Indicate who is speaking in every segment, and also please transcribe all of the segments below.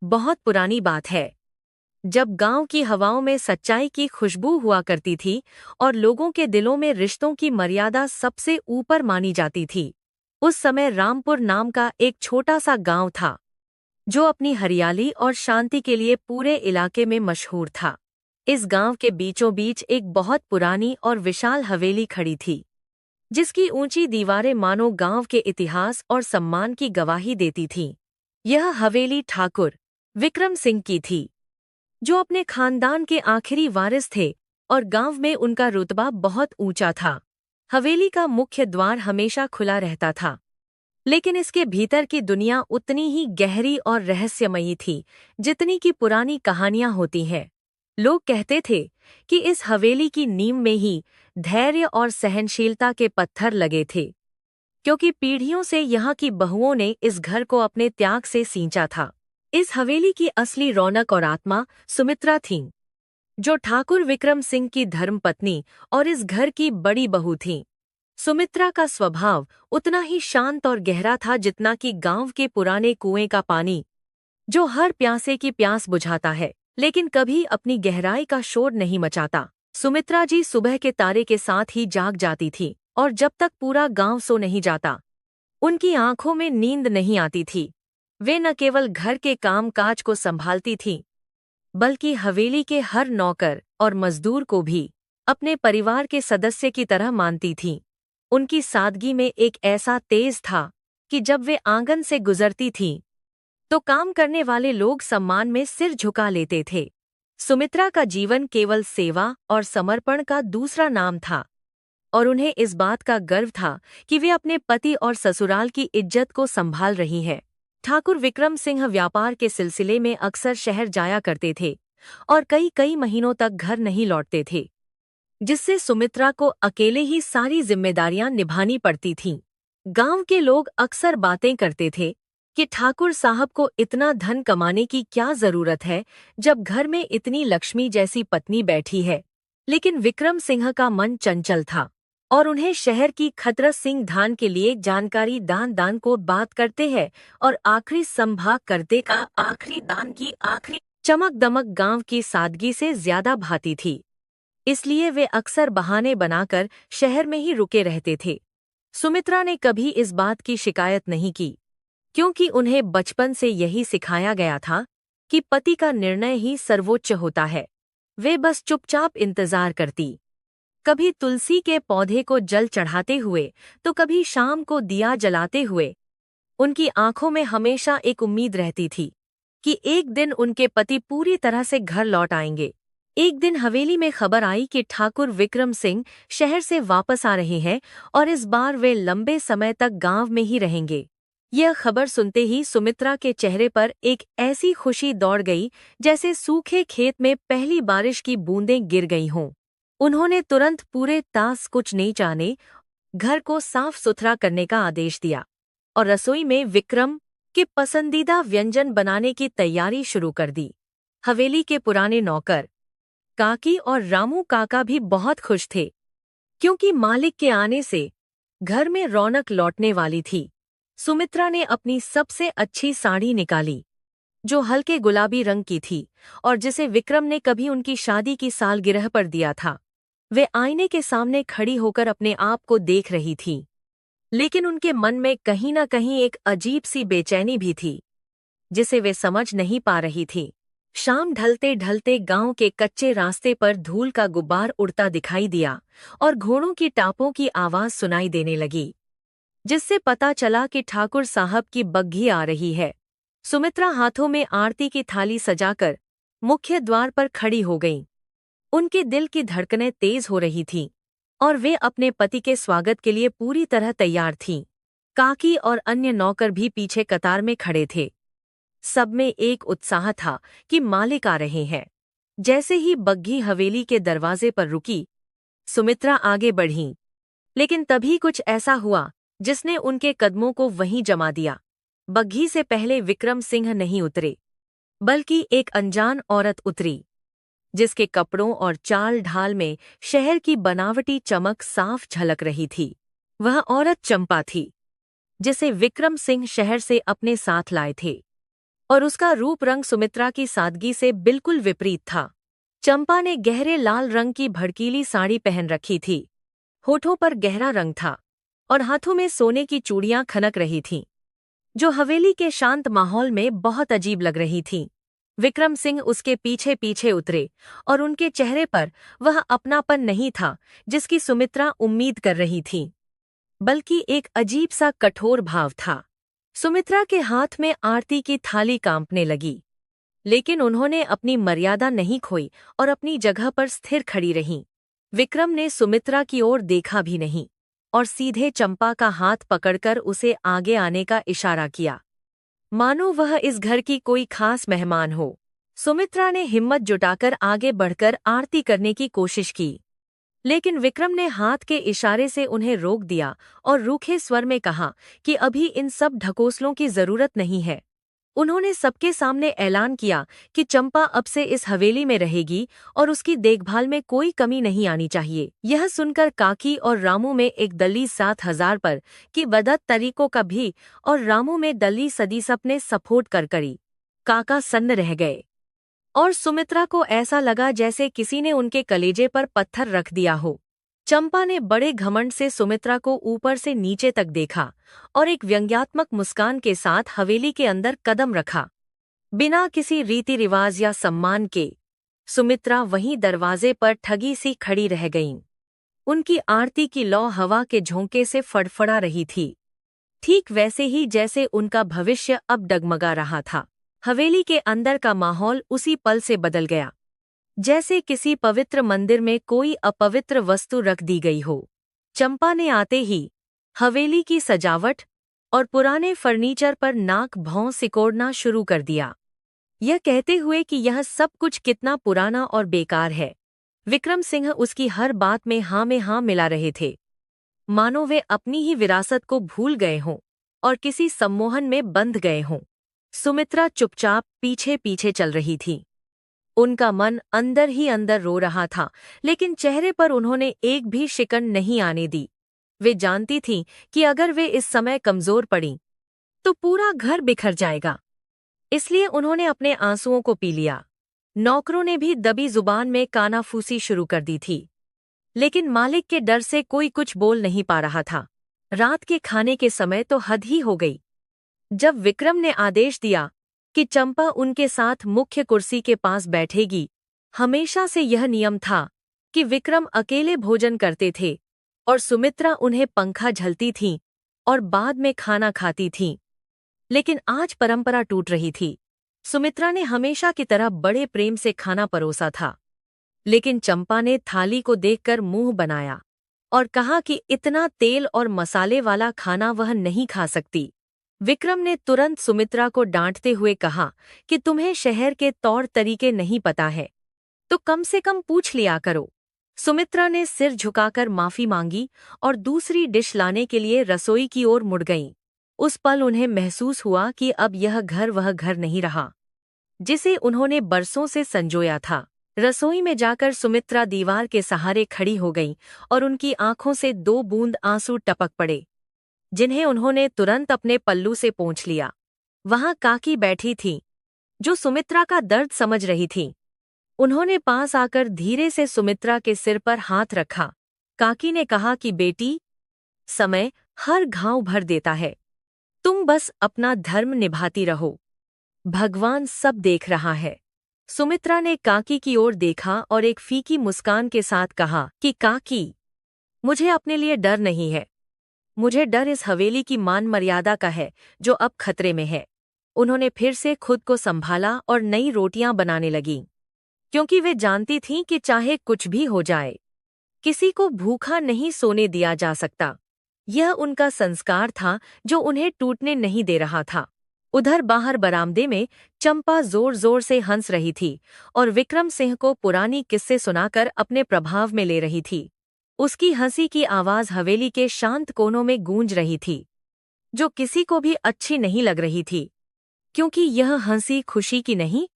Speaker 1: बहुत पुरानी बात है, जब गांव की हवाओं में सच्चाई की खुशबू हुआ करती थी और लोगों के दिलों में रिश्तों की मर्यादा सबसे ऊपर मानी जाती थी। उस समय रामपुर नाम का एक छोटा सा गांव था, जो अपनी हरियाली और शांति के लिए पूरे इलाके में मशहूर था। इस गांव के बीचों बीच एक बहुत पुरानी और विशाल हवेली खड़ी थी, जिसकी ऊंची दीवारें मानो गांव के इतिहास और सम्मान की गवाही देती थीं। यह हवेली ठाकुर विक्रम सिंह की थी, जो अपने खानदान के आखिरी वारिस थे और गांव में उनका रुतबा बहुत ऊंचा था। हवेली का मुख्य द्वार हमेशा खुला रहता था, लेकिन इसके भीतर की दुनिया उतनी ही गहरी और रहस्यमयी थी जितनी की पुरानी कहानियां होती हैं। लोग कहते थे कि इस हवेली की नींव में ही धैर्य और सहनशीलता के पत्थर लगे थे, क्योंकि पीढ़ियों से यहाँ की बहुओं ने इस घर को अपने त्याग से सींचा था। इस हवेली की असली रौनक और आत्मा सुमित्रा थीं, जो ठाकुर विक्रम सिंह की धर्मपत्नी और इस घर की बड़ी बहू थीं। सुमित्रा का स्वभाव उतना ही शांत और गहरा था जितना कि गांव के पुराने कुएं का पानी, जो हर प्यासे की प्यास बुझाता है लेकिन कभी अपनी गहराई का शोर नहीं मचाता। सुमित्रा जी सुबह के तारे के साथ ही जाग जाती थी, और जब तक पूरा गांव सो नहीं जाता, उनकी आंखों में नींद नहीं आती थी। वे न केवल घर के काम काज को संभालती थीं, बल्कि हवेली के हर नौकर और मजदूर को भी अपने परिवार के सदस्य की तरह मानती थीं। उनकी सादगी में एक ऐसा तेज था कि जब वे आंगन से गुजरती थीं, तो काम करने वाले लोग सम्मान में सिर झुका लेते थे। सुमित्रा का जीवन केवल सेवा और समर्पण का दूसरा नाम था, और उन्हें इस बात का गर्व था कि वे अपने पति और ससुराल की इज्जत को संभाल रही हैं। ठाकुर विक्रम सिंह व्यापार के सिलसिले में अक्सर शहर जाया करते थे और कई कई महीनों तक घर नहीं लौटते थे, जिससे सुमित्रा को अकेले ही सारी जिम्मेदारियां निभानी पड़ती थीं। गांव के लोग अक्सर बातें करते थे कि ठाकुर साहब को इतना धन कमाने की क्या जरूरत है जब घर में इतनी लक्ष्मी जैसी पत्नी बैठी है। लेकिन विक्रम सिंह का मन चंचल था, और उन्हें शहर की खतरस सिंह धान के लिए जानकारी दान दान को बात करते हैं और आखिरी संभाग करते का आखिरी दान की आखिरी चमक दमक गांव की सादगी से ज्यादा भाती थी। इसलिए वे अक्सर बहाने बनाकर शहर में ही रुके रहते थे। सुमित्रा ने कभी इस बात की शिकायत नहीं की, क्योंकि उन्हें बचपन से यही सिखाया गया था कि पति का निर्णय ही सर्वोच्च होता है। वे बस चुपचाप इंतजार करती, कभी तुलसी के पौधे को जल चढ़ाते हुए तो कभी शाम को दिया जलाते हुए। उनकी आंखों में हमेशा एक उम्मीद रहती थी कि एक दिन उनके पति पूरी तरह से घर लौट आएंगे। एक दिन हवेली में खबर आई कि ठाकुर विक्रम सिंह शहर से वापस आ रहे हैं और इस बार वे लंबे समय तक गांव में ही रहेंगे। यह खबर सुनते ही सुमित्रा के चेहरे पर एक ऐसी खुशी दौड़ गई जैसे सूखे खेत में पहली बारिश की बूंदें गिर गई हों। उन्होंने तुरंत पूरे तास कुछ नहीं जाने घर को साफ सुथरा करने का आदेश दिया और रसोई में विक्रम के पसंदीदा व्यंजन बनाने की तैयारी शुरू कर दी। हवेली के पुराने नौकर काकी और रामू काका भी बहुत खुश थे, क्योंकि मालिक के आने से घर में रौनक लौटने वाली थी। सुमित्रा ने अपनी सबसे अच्छी साड़ी निकाली, जो हल्के गुलाबी रंग की थी और जिसे विक्रम ने कभी उनकी शादी की सालगिरह पर दिया था। वे आईने के सामने खड़ी होकर अपने आप को देख रही थी, लेकिन उनके मन में कहीं न कहीं एक अजीब सी बेचैनी भी थी, जिसे वे समझ नहीं पा रही थी। शाम ढलते ढलते गांव के कच्चे रास्ते पर धूल का गुब्बार उड़ता दिखाई दिया और घोड़ों की टापों की आवाज सुनाई देने लगी, जिससे पता चला कि ठाकुर साहब की बग्घी आ रही है। सुमित्रा हाथों में आरती की थाली सजाकर मुख्य द्वार पर खड़ी हो गईं। उनके दिल की धड़कनें तेज हो रही थीं और वे अपने पति के स्वागत के लिए पूरी तरह तैयार थीं। काकी और अन्य नौकर भी पीछे कतार में खड़े थे। सब में एक उत्साह था कि मालिक आ रहे हैं। जैसे ही बग्घी हवेली के दरवाजे पर रुकी, सुमित्रा आगे बढ़ीं, लेकिन तभी कुछ ऐसा हुआ जिसने उनके कदमों को वहीं जमा दिया। बग्घी से पहले विक्रम सिंह नहीं उतरे, बल्कि एक अनजान औरत उतरी, जिसके कपड़ों और चाल ढाल में शहर की बनावटी चमक साफ झलक रही थी। वह औरत चंपा थी, जिसे विक्रम सिंह शहर से अपने साथ लाए थे। और उसका रूप रंग सुमित्रा की सादगी से बिल्कुल विपरीत था। चंपा ने गहरे लाल रंग की भड़कीली साड़ी पहन रखी थी, होठों पर गहरा रंग था और हाथों में सोने की चूड़ियां खनक रही थीं, जो हवेली के शांत माहौल में बहुत अजीब लग रही थीं। विक्रम सिंह उसके पीछे पीछे उतरे और उनके चेहरे पर वह अपनापन नहीं था जिसकी सुमित्रा उम्मीद कर रही थी, बल्कि एक अजीब सा कठोर भाव था। सुमित्रा के हाथ में आरती की थाली कांपने लगी, लेकिन उन्होंने अपनी मर्यादा नहीं खोई और अपनी जगह पर स्थिर खड़ी रहीं। विक्रम ने सुमित्रा की ओर देखा भी नहीं और सीधे चंपा का हाथ पकड़कर उसे आगे आने का इशारा किया, मानो वह इस घर की कोई खास मेहमान हो। सुमित्रा ने हिम्मत जुटाकर आगे बढ़कर आरती करने की कोशिश की, लेकिन विक्रम ने हाथ के इशारे से उन्हें रोक दिया और रूखे स्वर में कहा कि अभी इन सब ढकोसलों की जरूरत नहीं है। उन्होंने सबके सामने ऐलान किया कि चंपा अब से इस हवेली में रहेगी और उसकी देखभाल में कोई कमी नहीं आनी चाहिए। यह सुनकर काकी और रामू में एक दली 7,000 पर कि बदत तरीकों का भी और रामू में दली सदी सपने सपोर्ट कर करी। काका सन्न रह गए और सुमित्रा को ऐसा लगा जैसे किसी ने उनके कलेजे पर पत्थर रख दिया हो। चंपा ने बड़े घमंड से सुमित्रा को ऊपर से नीचे तक देखा और एक व्यंग्यात्मक मुस्कान के साथ हवेली के अंदर कदम रखा, बिना किसी रीति रिवाज या सम्मान के। सुमित्रा वहीं दरवाजे पर ठगी सी खड़ी रह गईं। उनकी आरती की लौ हवा के झोंके से फड़फड़ा रही थी, ठीक वैसे ही जैसे उनका भविष्य अब डगमगा रहा था। हवेली के अंदर का माहौल उसी पल से बदल गया, जैसे किसी पवित्र मंदिर में कोई अपवित्र वस्तु रख दी गई हो। चंपा ने आते ही हवेली की सजावट और पुराने फर्नीचर पर नाक भौं सिकोड़ना शुरू कर दिया, यह कहते हुए कि यह सब कुछ कितना पुराना और बेकार है। विक्रम सिंह उसकी हर बात में हाँ मिला रहे थे, मानो वे अपनी ही विरासत को भूल गए हों और किसी सम्मोहन में बंध गए हों। सुमित्रा चुपचाप पीछे पीछे चल रही थी। उनका मन अंदर ही अंदर रो रहा था, लेकिन चेहरे पर उन्होंने एक भी शिकन नहीं आने दी। वे जानती थीं कि अगर वे इस समय कमजोर पड़ीं, तो पूरा घर बिखर जाएगा। इसलिए उन्होंने अपने आंसुओं को पी लिया। नौकरों ने भी दबी जुबान में कानाफूसी शुरू कर दी थी, लेकिन मालिक के डर से कोई कुछ बोल नहीं पा रहा था। रात के खाने के समय तो हद ही हो गई। जब विक्रम ने आदेश दिया कि चंपा उनके साथ मुख्य कुर्सी के पास बैठेगी, हमेशा से यह नियम था कि विक्रम अकेले भोजन करते थे और सुमित्रा उन्हें पंखा झलती थीं और बाद में खाना खाती थीं। लेकिन आज परंपरा टूट रही थी। सुमित्रा ने हमेशा की तरह बड़े प्रेम से खाना परोसा था, लेकिन चंपा ने थाली को देखकर मुंह बनाया और कहा कि इतना तेल और मसाले वाला खाना वह नहीं खा सकती। विक्रम ने तुरंत सुमित्रा को डांटते हुए कहा कि तुम्हें शहर के तौर तरीके नहीं पता है, तो कम से कम पूछ लिया करो। सुमित्रा ने सिर झुकाकर माफी मांगी और दूसरी डिश लाने के लिए रसोई की ओर मुड़ गईं। उस पल उन्हें महसूस हुआ कि अब यह घर वह घर नहीं रहा जिसे उन्होंने बरसों से संजोया था। रसोई में जाकर सुमित्रा दीवार के सहारे खड़ी हो गईं और उनकी आंखों से 2 बूंद आंसू टपक पड़े, जिन्हें उन्होंने तुरंत अपने पल्लू से पोंछ लिया। वहां काकी बैठी थीं, जो सुमित्रा का दर्द समझ रही थीं। उन्होंने पास आकर धीरे से सुमित्रा के सिर पर हाथ रखा। काकी ने कहा कि बेटी, समय हर घाव भर देता है, तुम बस अपना धर्म निभाती रहो, भगवान सब देख रहा है। सुमित्रा ने काकी की ओर देखा और एक फीकी मुस्कान के साथ कहा कि काकी, मुझे अपने लिए डर नहीं है, मुझे डर इस हवेली की मान मर्यादा का है जो अब खतरे में है। उन्होंने फिर से खुद को संभाला और नई रोटियां बनाने लगीं, क्योंकि वे जानती थीं कि चाहे कुछ भी हो जाए, किसी को भूखा नहीं सोने दिया जा सकता। यह उनका संस्कार था जो उन्हें टूटने नहीं दे रहा था। उधर बाहर बरामदे में चंपा जोर जोर से हंस रही थी और विक्रम सिंह को पुरानी किस्से सुनाकर अपने प्रभाव में ले रही थी। उसकी हंसी की आवाज हवेली के शांत कोनों में गूंज रही थी, जो किसी को भी अच्छी नहीं लग रही थी, क्योंकि यह हंसी खुशी की नहीं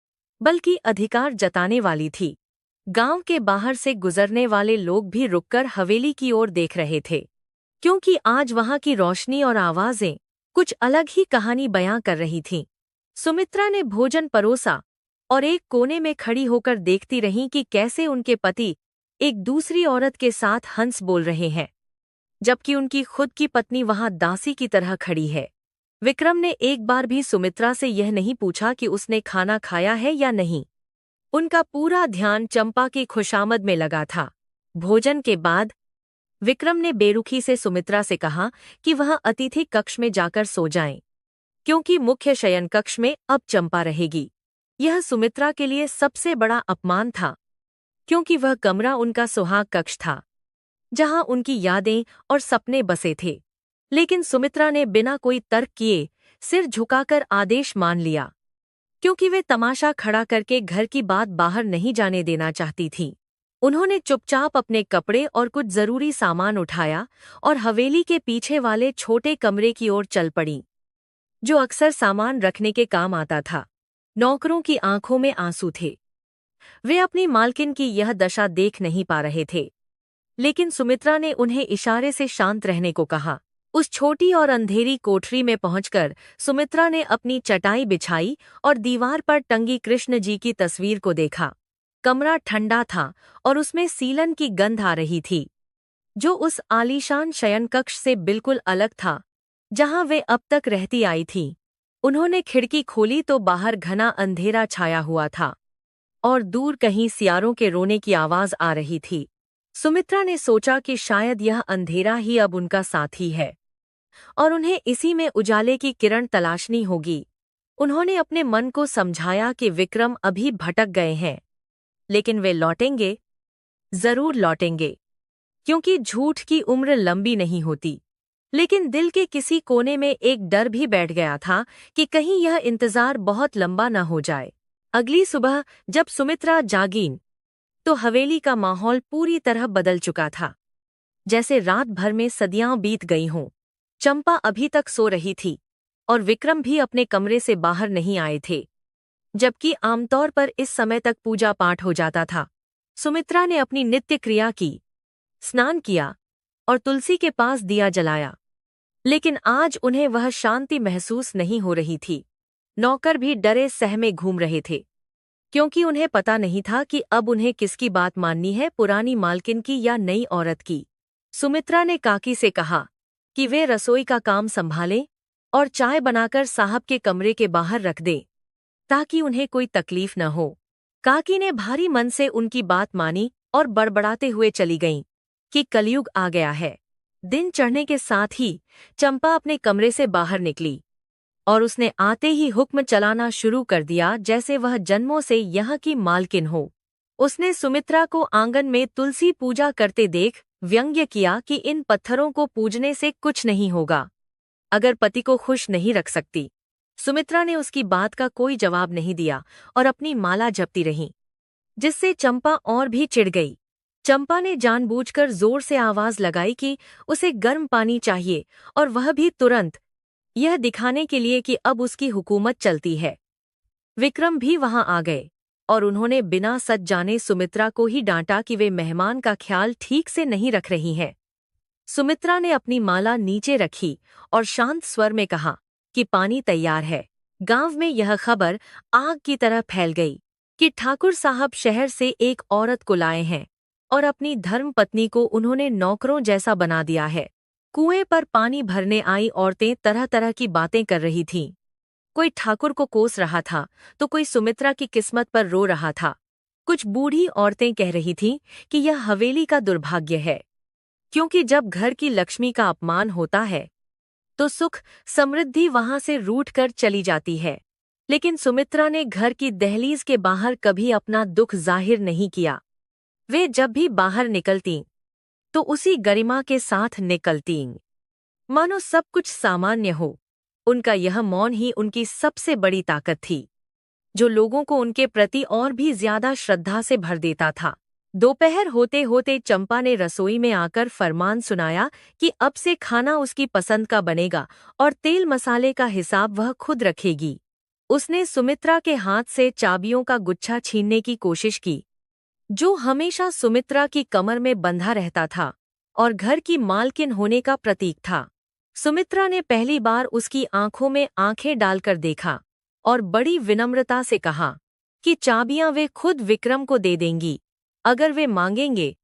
Speaker 1: बल्कि अधिकार जताने वाली थी। गांव के बाहर से गुजरने वाले लोग भी रुककर हवेली की ओर देख रहे थे, क्योंकि आज वहां की रोशनी और आवाजें कुछ अलग ही कहानी बयां कर रही थीं। सुमित्रा ने भोजन परोसा और एक कोने में खड़ी होकर देखती रहीं कि कैसे उनके पति एक दूसरी औरत के साथ हंस बोल रहे हैं, जबकि उनकी खुद की पत्नी वहां दासी की तरह खड़ी है। विक्रम ने एक बार भी सुमित्रा से यह नहीं पूछा कि उसने खाना खाया है या नहीं। उनका पूरा ध्यान चंपा की खुशामद में लगा था। भोजन के बाद विक्रम ने बेरुखी से सुमित्रा से कहा कि वह अतिथि कक्ष में जाकर सो जाएं, क्योंकि मुख्य शयन कक्ष में अब चंपा रहेगी। यह सुमित्रा के लिए सबसे बड़ा अपमान था, क्योंकि वह कमरा उनका सुहाग कक्ष था, जहां उनकी यादें और सपने बसे थे। लेकिन सुमित्रा ने बिना कोई तर्क किए सिर झुकाकर आदेश मान लिया, क्योंकि वे तमाशा खड़ा करके घर की बात बाहर नहीं जाने देना चाहती थीं। उन्होंने चुपचाप अपने कपड़े और कुछ जरूरी सामान उठाया और हवेली के पीछे वाले छोटे कमरे की ओर चल पड़ी, जो अक्सर सामान रखने के काम आता था। नौकरों की आंखों में आंसू थे। वे अपनी मालकिन की यह दशा देख नहीं पा रहे थे, लेकिन सुमित्रा ने उन्हें इशारे से शांत रहने को कहा। उस छोटी और अंधेरी कोठरी में पहुंचकर सुमित्रा ने अपनी चटाई बिछाई और दीवार पर टंगी कृष्ण जी की तस्वीर को देखा। कमरा ठंडा था और उसमें सीलन की गंध आ रही थी, जो उस आलीशान शयनकक्ष से बिल्कुल अलग था जहां वे अब तक रहती आई थीं। उन्होंने खिड़की खोली तो बाहर घना अंधेरा छाया हुआ था और दूर कहीं सियारों के रोने की आवाज आ रही थी। सुमित्रा ने सोचा कि शायद यह अंधेरा ही अब उनका साथी है और उन्हें इसी में उजाले की किरण तलाशनी होगी। उन्होंने अपने मन को समझाया कि विक्रम अभी भटक गए हैं, लेकिन वे लौटेंगे, जरूर लौटेंगे, क्योंकि झूठ की उम्र लंबी नहीं होती। लेकिन दिल के किसी कोने में एक डर भी बैठ गया था कि कहीं यह इंतजार बहुत लंबा न हो जाए। अगली सुबह जब सुमित्रा जागीं, तो हवेली का माहौल पूरी तरह बदल चुका था, जैसे रात भर में सदियां बीत गई हों। चंपा अभी तक सो रही थी और विक्रम भी अपने कमरे से बाहर नहीं आए थे, जबकि आमतौर पर इस समय तक पूजा पाठ हो जाता था। सुमित्रा ने अपनी नित्य क्रिया की, स्नान किया और तुलसी के पास दिया जलाया, लेकिन आज उन्हें वह शांति महसूस नहीं हो रही थी। नौकर भी डरे सहमे घूम रहे थे, क्योंकि उन्हें पता नहीं था कि अब उन्हें किसकी बात माननी है, पुरानी मालकिन की या नई औरत की। सुमित्रा ने काकी से कहा कि वे रसोई का काम संभालें और चाय बनाकर साहब के कमरे के बाहर रख दें, ताकि उन्हें कोई तकलीफ न हो। काकी ने भारी मन से उनकी बात मानी और बड़बड़ाते हुए चली गईं कि कलयुग आ गया है। दिन चढ़ने के साथ ही चंपा अपने कमरे से बाहर निकली और उसने आते ही हुक्म चलाना शुरू कर दिया, जैसे वह जन्मों से यहाँ की मालकिन हो। उसने सुमित्रा को आंगन में तुलसी पूजा करते देख व्यंग्य किया कि इन पत्थरों को पूजने से कुछ नहीं होगा, अगर पति को खुश नहीं रख सकती। सुमित्रा ने उसकी बात का कोई जवाब नहीं दिया और अपनी माला जपती रही, जिससे चंपा और भी चिढ़ गई। चंपा ने जानबूझकर जोर से आवाज लगाई कि उसे गर्म पानी चाहिए, और वह भी तुरंत, यह दिखाने के लिए कि अब उसकी हुकूमत चलती है। विक्रम भी वहां आ गए और उन्होंने बिना सच जाने सुमित्रा को ही डांटा कि वे मेहमान का ख्याल ठीक से नहीं रख रही हैं। सुमित्रा ने अपनी माला नीचे रखी और शांत स्वर में कहा कि पानी तैयार है। गांव में यह खबर आग की तरह फैल गई कि ठाकुर साहब शहर से एक औरत को लाए हैं और अपनी धर्मपत्नी को उन्होंने नौकरों जैसा बना दिया है। कुएं पर पानी भरने आई औरतें तरह तरह की बातें कर रही थीं। कोई ठाकुर को कोस रहा था तो कोई सुमित्रा की किस्मत पर रो रहा था। कुछ बूढ़ी औरतें कह रही थीं कि यह हवेली का दुर्भाग्य है, क्योंकि जब घर की लक्ष्मी का अपमान होता है तो सुख समृद्धि वहां से रूठ कर चली जाती है। लेकिन सुमित्रा ने घर की दहलीज के बाहर कभी अपना दुख जाहिर नहीं किया। वे जब भी बाहर निकलतीं तो उसी गरिमा के साथ निकलतीं, मानो सब कुछ सामान्य हो। उनका यह मौन ही उनकी सबसे बड़ी ताकत थी, जो लोगों को उनके प्रति और भी ज्यादा श्रद्धा से भर देता था। दोपहर होते होते चंपा ने रसोई में आकर फरमान सुनाया कि अब से खाना उसकी पसंद का बनेगा और तेल मसाले का हिसाब वह खुद रखेगी। उसने सुमित्रा के हाथ से चाबियों का गुच्छा छीनने की कोशिश की, जो हमेशा सुमित्रा की कमर में बंधा रहता था और घर की मालकिन होने का प्रतीक था। सुमित्रा ने पहली बार उसकी आंखों में आंखें डालकर देखा और बड़ी विनम्रता से कहा कि चाबियां वे खुद विक्रम को दे देंगी अगर वे मांगेंगे,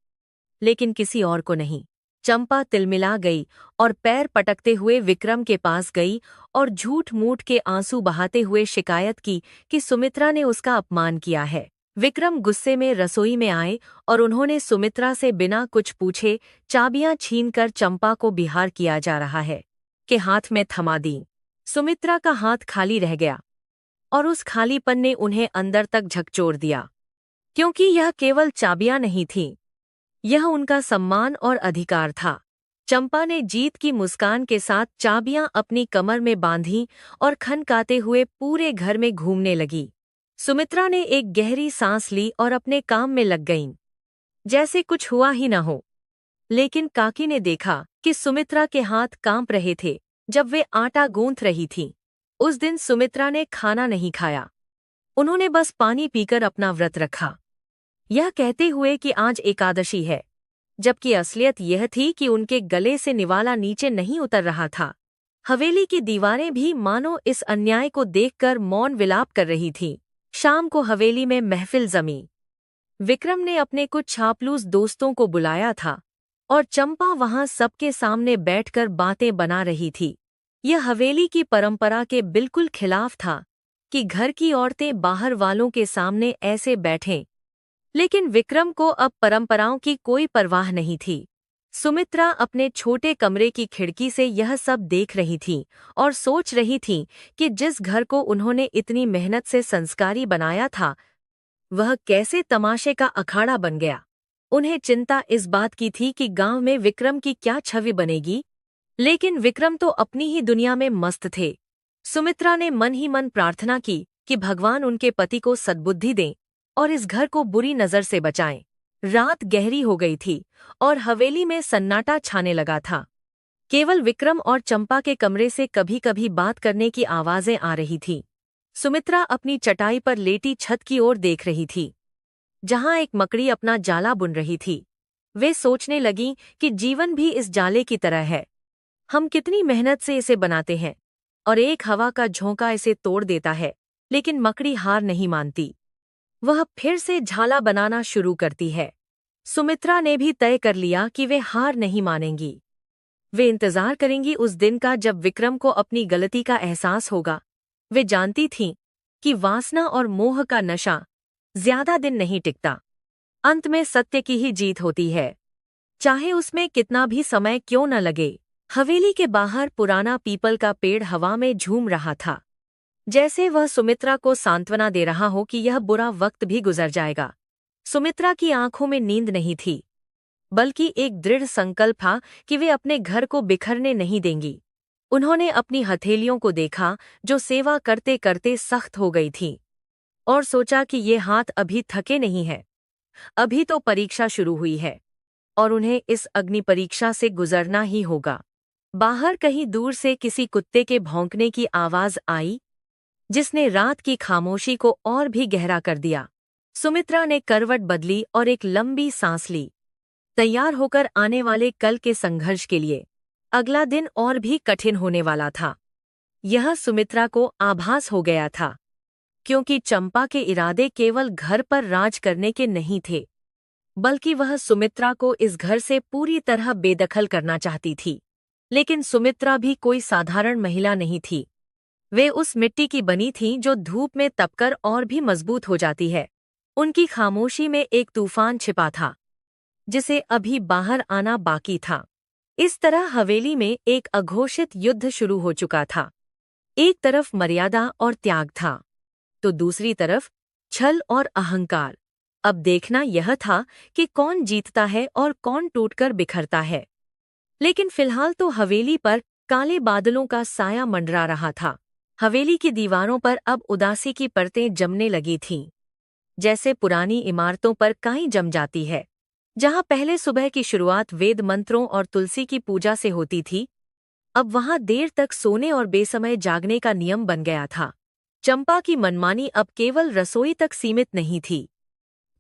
Speaker 1: लेकिन किसी और को नहीं। चंपा तिलमिला गई और पैर पटकते हुए विक्रम के पास गई और झूठ मूठ के आंसू बहाते हुए शिकायत की कि सुमित्रा ने उसका अपमान किया है। विक्रम गुस्से में रसोई में आए और उन्होंने सुमित्रा से बिना कुछ पूछे चाबियां छीनकर चंपा को बिहार किया जा रहा है के हाथ में थमा दी। सुमित्रा का हाथ खाली रह गया और उस खालीपन ने उन्हें अंदर तक झकझोर दिया, क्योंकि यह केवल चाबियां नहीं थीं, यह उनका सम्मान और अधिकार था। चंपा ने जीत की मुस्कान के साथ चाबियां अपनी कमर में बांधी और खनकाते हुए पूरे घर में घूमने लगी। सुमित्रा ने एक गहरी सांस ली और अपने काम में लग गईं, जैसे कुछ हुआ ही न हो। लेकिन काकी ने देखा कि सुमित्रा के हाथ कांप रहे थे जब वे आटा गूंथ रही थीं। उस दिन सुमित्रा ने खाना नहीं खाया, उन्होंने बस पानी पीकर अपना व्रत रखा, यह कहते हुए कि आज एकादशी है, जबकि असलियत यह थी कि उनके गले से निवाला नीचे नहीं उतर रहा था। हवेली की दीवारें भी मानो इस अन्याय को देखकर मौन विलाप कर रही थीं। शाम को हवेली में महफिल जमी। विक्रम ने अपने कुछ चापलूस दोस्तों को बुलाया था और चंपा वहां सबके सामने बैठकर बातें बना रही थी। यह हवेली की परंपरा के बिल्कुल खिलाफ था कि घर की औरतें बाहर वालों के सामने ऐसे बैठें, लेकिन विक्रम को अब परंपराओं की कोई परवाह नहीं थी। सुमित्रा अपने छोटे कमरे की खिड़की से यह सब देख रही थी और सोच रही थी कि जिस घर को उन्होंने इतनी मेहनत से संस्कारी बनाया था, वह कैसे तमाशे का अखाड़ा बन गया। उन्हें चिंता इस बात की थी कि गांव में विक्रम की क्या छवि बनेगी, लेकिन विक्रम तो अपनी ही दुनिया में मस्त थे। सुमित्रा ने मन ही मन प्रार्थना की कि भगवान उनके पति को सद्बुद्धि दें और इस घर को बुरी नजर से बचाएं। रात गहरी हो गई थी और हवेली में सन्नाटा छाने लगा था। केवल विक्रम और चंपा के कमरे से कभी-कभी बात करने की आवाजें आ रही थीं। सुमित्रा अपनी चटाई पर लेटी छत की ओर देख रही थी, जहां एक मकड़ी अपना जाला बुन रही थी। वे सोचने लगीं कि जीवन भी इस जाले की तरह है। हम कितनी मेहनत से इसे बनाते हैं और एक हवा का झोंका इसे तोड़ देता है, लेकिन मकड़ी हार नहीं मानती। वह फिर से झाला बनाना शुरू करती है। सुमित्रा ने भी तय कर लिया कि वे हार नहीं मानेंगी। वे इंतजार करेंगी उस दिन का जब विक्रम को अपनी गलती का एहसास होगा। वे जानती थीं कि वासना और मोह का नशा ज्यादा दिन नहीं टिकता। अंत में सत्य की ही जीत होती है, चाहे उसमें कितना भी समय क्यों न लगे। हवेली के बाहर पुराना पीपल का पेड़ हवा में झूम रहा था, जैसे वह सुमित्रा को सांत्वना दे रहा हो कि यह बुरा वक्त भी गुजर जाएगा। सुमित्रा की आंखों में नींद नहीं थी, बल्कि एक दृढ़ संकल्प था कि वे अपने घर को बिखरने नहीं देंगी। उन्होंने अपनी हथेलियों को देखा जो सेवा करते करते सख्त हो गई थीं, और सोचा कि ये हाथ अभी थके नहीं हैं। अभी तो परीक्षा शुरू हुई है और उन्हें इस अग्नि परीक्षा से गुजरना ही होगा। बाहर कहीं दूर से किसी कुत्ते के भौंकने की आवाज आई, जिसने रात की खामोशी को और भी गहरा कर दिया। सुमित्रा ने करवट बदली और एक लंबी सांस ली, तैयार होकर आने वाले कल के संघर्ष के लिए। अगला दिन और भी कठिन होने वाला था। यह सुमित्रा को आभास हो गया था, क्योंकि चंपा के इरादे केवल घर पर राज करने के नहीं थे, बल्कि वह सुमित्रा को इस घर से पूरी तरह बेदखल करना चाहती थी। लेकिन सुमित्रा भी कोई साधारण महिला नहीं थी। वे उस मिट्टी की बनी थीं जो धूप में तपकर और भी मजबूत हो जाती है। उनकी खामोशी में एक तूफान छिपा था, जिसे अभी बाहर आना बाकी था। इस तरह हवेली में एक अघोषित युद्ध शुरू हो चुका था। एक तरफ मर्यादा और त्याग था, तो दूसरी तरफ छल और अहंकार। अब देखना यह था कि कौन जीतता है और कौन टूटकर बिखरता है। लेकिन फिलहाल तो हवेली पर काले बादलों का साया मंडरा रहा था। हवेली की दीवारों पर अब उदासी की परतें जमने लगी थीं, जैसे पुरानी इमारतों पर काई जम जाती है। जहां पहले सुबह की शुरुआत वेद मंत्रों और तुलसी की पूजा से होती थी, अब वहां देर तक सोने और बेसमय जागने का नियम बन गया था। चंपा की मनमानी अब केवल रसोई तक सीमित नहीं थी,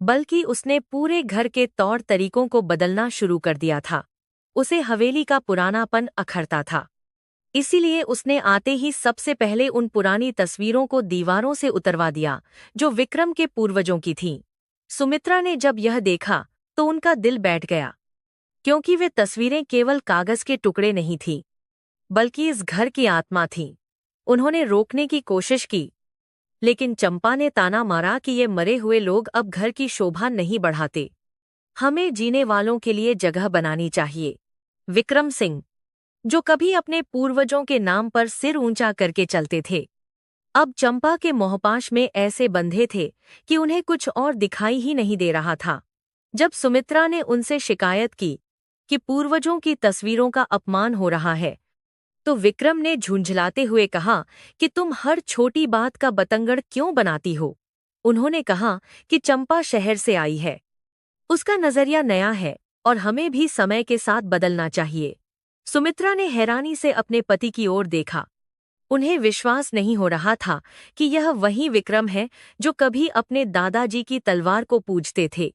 Speaker 1: बल्कि उसने पूरे घर के तौर तरीकों को बदलना शुरू कर दिया था। उसे हवेली का पुरानापन अखरता था। इसीलिए उसने आते ही सबसे पहले उन पुरानी तस्वीरों को दीवारों से उतरवा दिया जो विक्रम के पूर्वजों की थीं। सुमित्रा ने जब यह देखा तो उनका दिल बैठ गया, क्योंकि वे तस्वीरें केवल कागज के टुकड़े नहीं थीं, बल्कि इस घर की आत्मा थीं। उन्होंने रोकने की कोशिश की, लेकिन चंपा ने ताना मारा कि ये मरे हुए लोग अब घर की शोभा नहीं बढ़ाते। हमें जीने वालों के लिए जगह बनानी चाहिए। विक्रम सिंह, जो कभी अपने पूर्वजों के नाम पर सिर ऊंचा करके चलते थे, अब चंपा के मोहपाश में ऐसे बंधे थे कि उन्हें कुछ और दिखाई ही नहीं दे रहा था। जब सुमित्रा ने उनसे शिकायत की कि पूर्वजों की तस्वीरों का अपमान हो रहा है, तो विक्रम ने झुंझलाते हुए कहा कि तुम हर छोटी बात का बतंगड़ क्यों बनाती हो। उन्होंने कहा कि चंपा शहर से आई है, उसका नजरिया नया है और हमें भी समय के साथ बदलना चाहिए। सुमित्रा ने हैरानी से अपने पति की ओर देखा। उन्हें विश्वास नहीं हो रहा था कि यह वही विक्रम है जो कभी अपने दादाजी की तलवार को पूजते थे।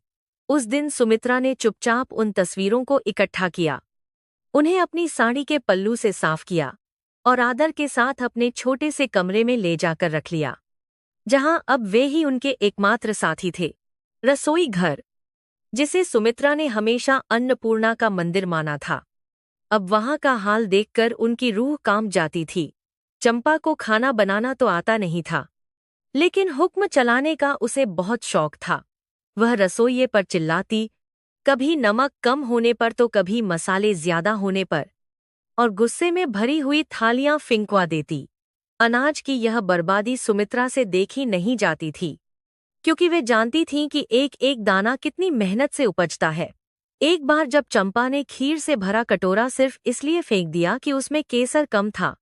Speaker 1: उस दिन सुमित्रा ने चुपचाप उन तस्वीरों को इकट्ठा किया, उन्हें अपनी साड़ी के पल्लू से साफ किया और आदर के साथ अपने छोटे से कमरे में ले जाकर रख लिया, जहां अब वे ही उनके एकमात्र साथी थे। रसोई घर, जिसे सुमित्रा ने हमेशा अन्नपूर्णा का मंदिर माना था, अब वहां का हाल देखकर उनकी रूह कांप जाती थी। चंपा को खाना बनाना तो आता नहीं था, लेकिन हुक्म चलाने का उसे बहुत शौक था। वह रसोइये पर चिल्लाती, कभी नमक कम होने पर तो कभी मसाले ज्यादा होने पर, और गुस्से में भरी हुई थालियां फिंकवा देती। अनाज की यह बर्बादी सुमित्रा से देखी नहीं जाती थी, क्योंकि वे जानती थीं कि एक एक दाना कितनी मेहनत से उपजता है। एक बार जब चंपा ने खीर से भरा कटोरा सिर्फ इसलिए फेंक दिया कि उसमें केसर कम था,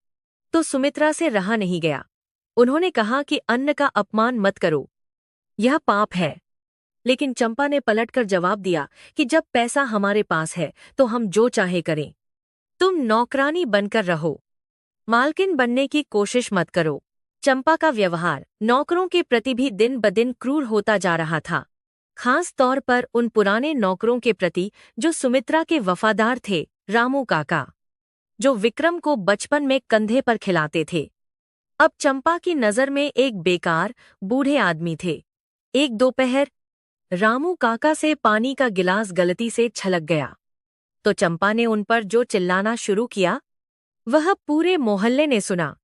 Speaker 1: तो सुमित्रा से रहा नहीं गया। उन्होंने कहा कि अन्न का अपमान मत करो, यह पाप है। लेकिन चंपा ने पलटकर जवाब दिया कि जब पैसा हमारे पास है तो हम जो चाहे करें। तुम नौकरानी बनकर रहो, मालकिन बनने की कोशिश मत करो। चंपा का व्यवहार नौकरों के प्रति भी दिन ब दिन क्रूर होता जा रहा था, खास तौर पर उन पुराने नौकरों के प्रति जो सुमित्रा के वफादार थे। रामू काका, जो विक्रम को बचपन में कंधे पर खिलाते थे, अब चंपा की नज़र में एक बेकार बूढ़े आदमी थे। एक दोपहर रामू काका से पानी का गिलास गलती से छलक गया, तो चंपा ने उन पर जो चिल्लाना शुरू किया वह पूरे मोहल्ले ने सुना।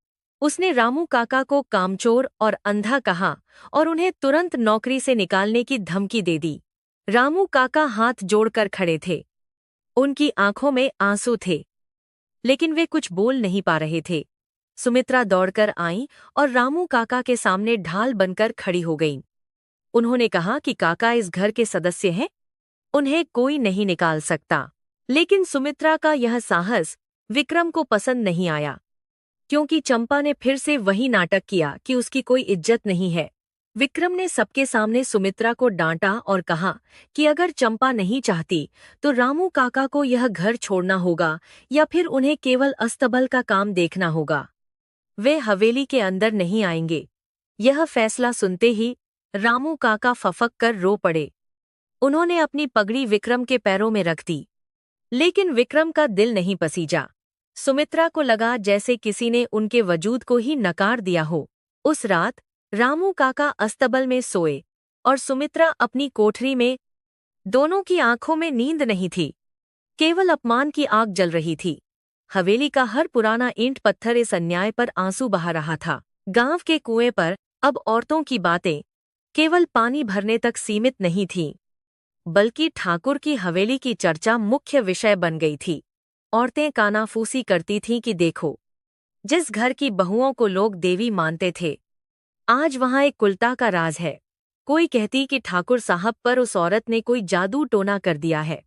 Speaker 1: उसने रामू काका को कामचोर और अंधा कहा और उन्हें तुरंत नौकरी से निकालने की धमकी दे दी। रामू काका हाथ जोड़कर खड़े थे, उनकी आंखों में आंसू थे, लेकिन वे कुछ बोल नहीं पा रहे थे। सुमित्रा दौड़कर आईं और रामू काका के सामने ढाल बनकर खड़ी हो गईं। उन्होंने कहा कि काका इस घर के सदस्य हैं, उन्हें कोई नहीं निकाल सकता। लेकिन सुमित्रा का यह साहस विक्रम को पसंद नहीं आया, क्योंकि चंपा ने फिर से वही नाटक किया कि उसकी कोई इज्जत नहीं है। विक्रम ने सबके सामने सुमित्रा को डांटा और कहा कि अगर चंपा नहीं चाहती तो रामू काका को यह घर छोड़ना होगा या फिर उन्हें केवल अस्तबल का काम देखना होगा। वे हवेली के अंदर नहीं आएंगे। यह फैसला सुनते ही रामू काका फफक कर रो पड़े। उन्होंने अपनी पगड़ी विक्रम के पैरों में रख दी, लेकिन विक्रम का दिल नहीं पसीजा। सुमित्रा को लगा जैसे किसी ने उनके वजूद को ही नकार दिया हो। उस रात रामू काका अस्तबल में सोए और सुमित्रा अपनी कोठरी में। दोनों की आंखों में नींद नहीं थी, केवल अपमान की आग जल रही थी। हवेली का हर पुराना ईंट पत्थर इस अन्याय पर आंसू बहा रहा था। गांव के कुएं पर अब औरतों की बातें केवल पानी भरने तक सीमित नहीं थीं, बल्कि ठाकुर की हवेली की चर्चा मुख्य विषय बन गई थी। औरतें कानाफूसी करती थीं कि देखो, जिस घर की बहुओं को लोग देवी मानते थे, आज वहां एक कुलता का राज है। कोई कहती कि ठाकुर साहब पर उस औरत ने कोई जादू टोना कर दिया है,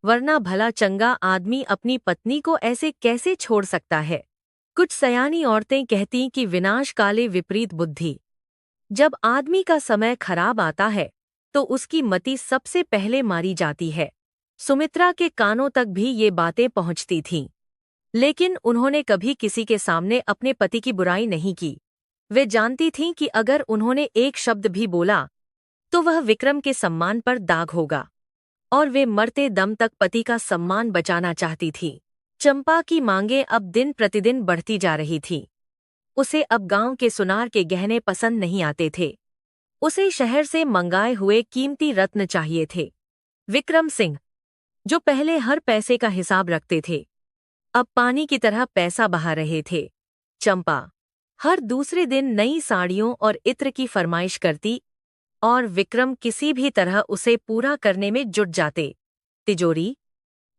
Speaker 1: वरना भला चंगा आदमी अपनी पत्नी को ऐसे कैसे छोड़ सकता है। कुछ सयानी औरतें कहती कि विनाश काले विपरीत बुद्धि। जब आदमी का समय खराब आता है तो उसकी मति सबसे पहले मारी जाती है। सुमित्रा के कानों तक भी ये बातें पहुंचती थीं, लेकिन उन्होंने कभी किसी के सामने अपने पति की बुराई नहीं की। वे जानती थीं कि अगर उन्होंने एक शब्द भी बोला तो वह विक्रम के सम्मान पर दाग होगा, और वे मरते दम तक पति का सम्मान बचाना चाहती थीं। चंपा की मांगें अब दिन प्रतिदिन बढ़ती जा रही थीं। उसे अब गांव के सुनार के गहने पसंद नहीं आते थे। उसे शहर से मंगाए हुए कीमती रत्न चाहिए थे। विक्रम सिंह, जो पहले हर पैसे का हिसाब रखते थे, अब पानी की तरह पैसा बहा रहे थे। चंपा हर दूसरे दिन नई साड़ियों और इत्र की फरमाइश करती और विक्रम किसी भी तरह उसे पूरा करने में जुट जाते। तिजोरी,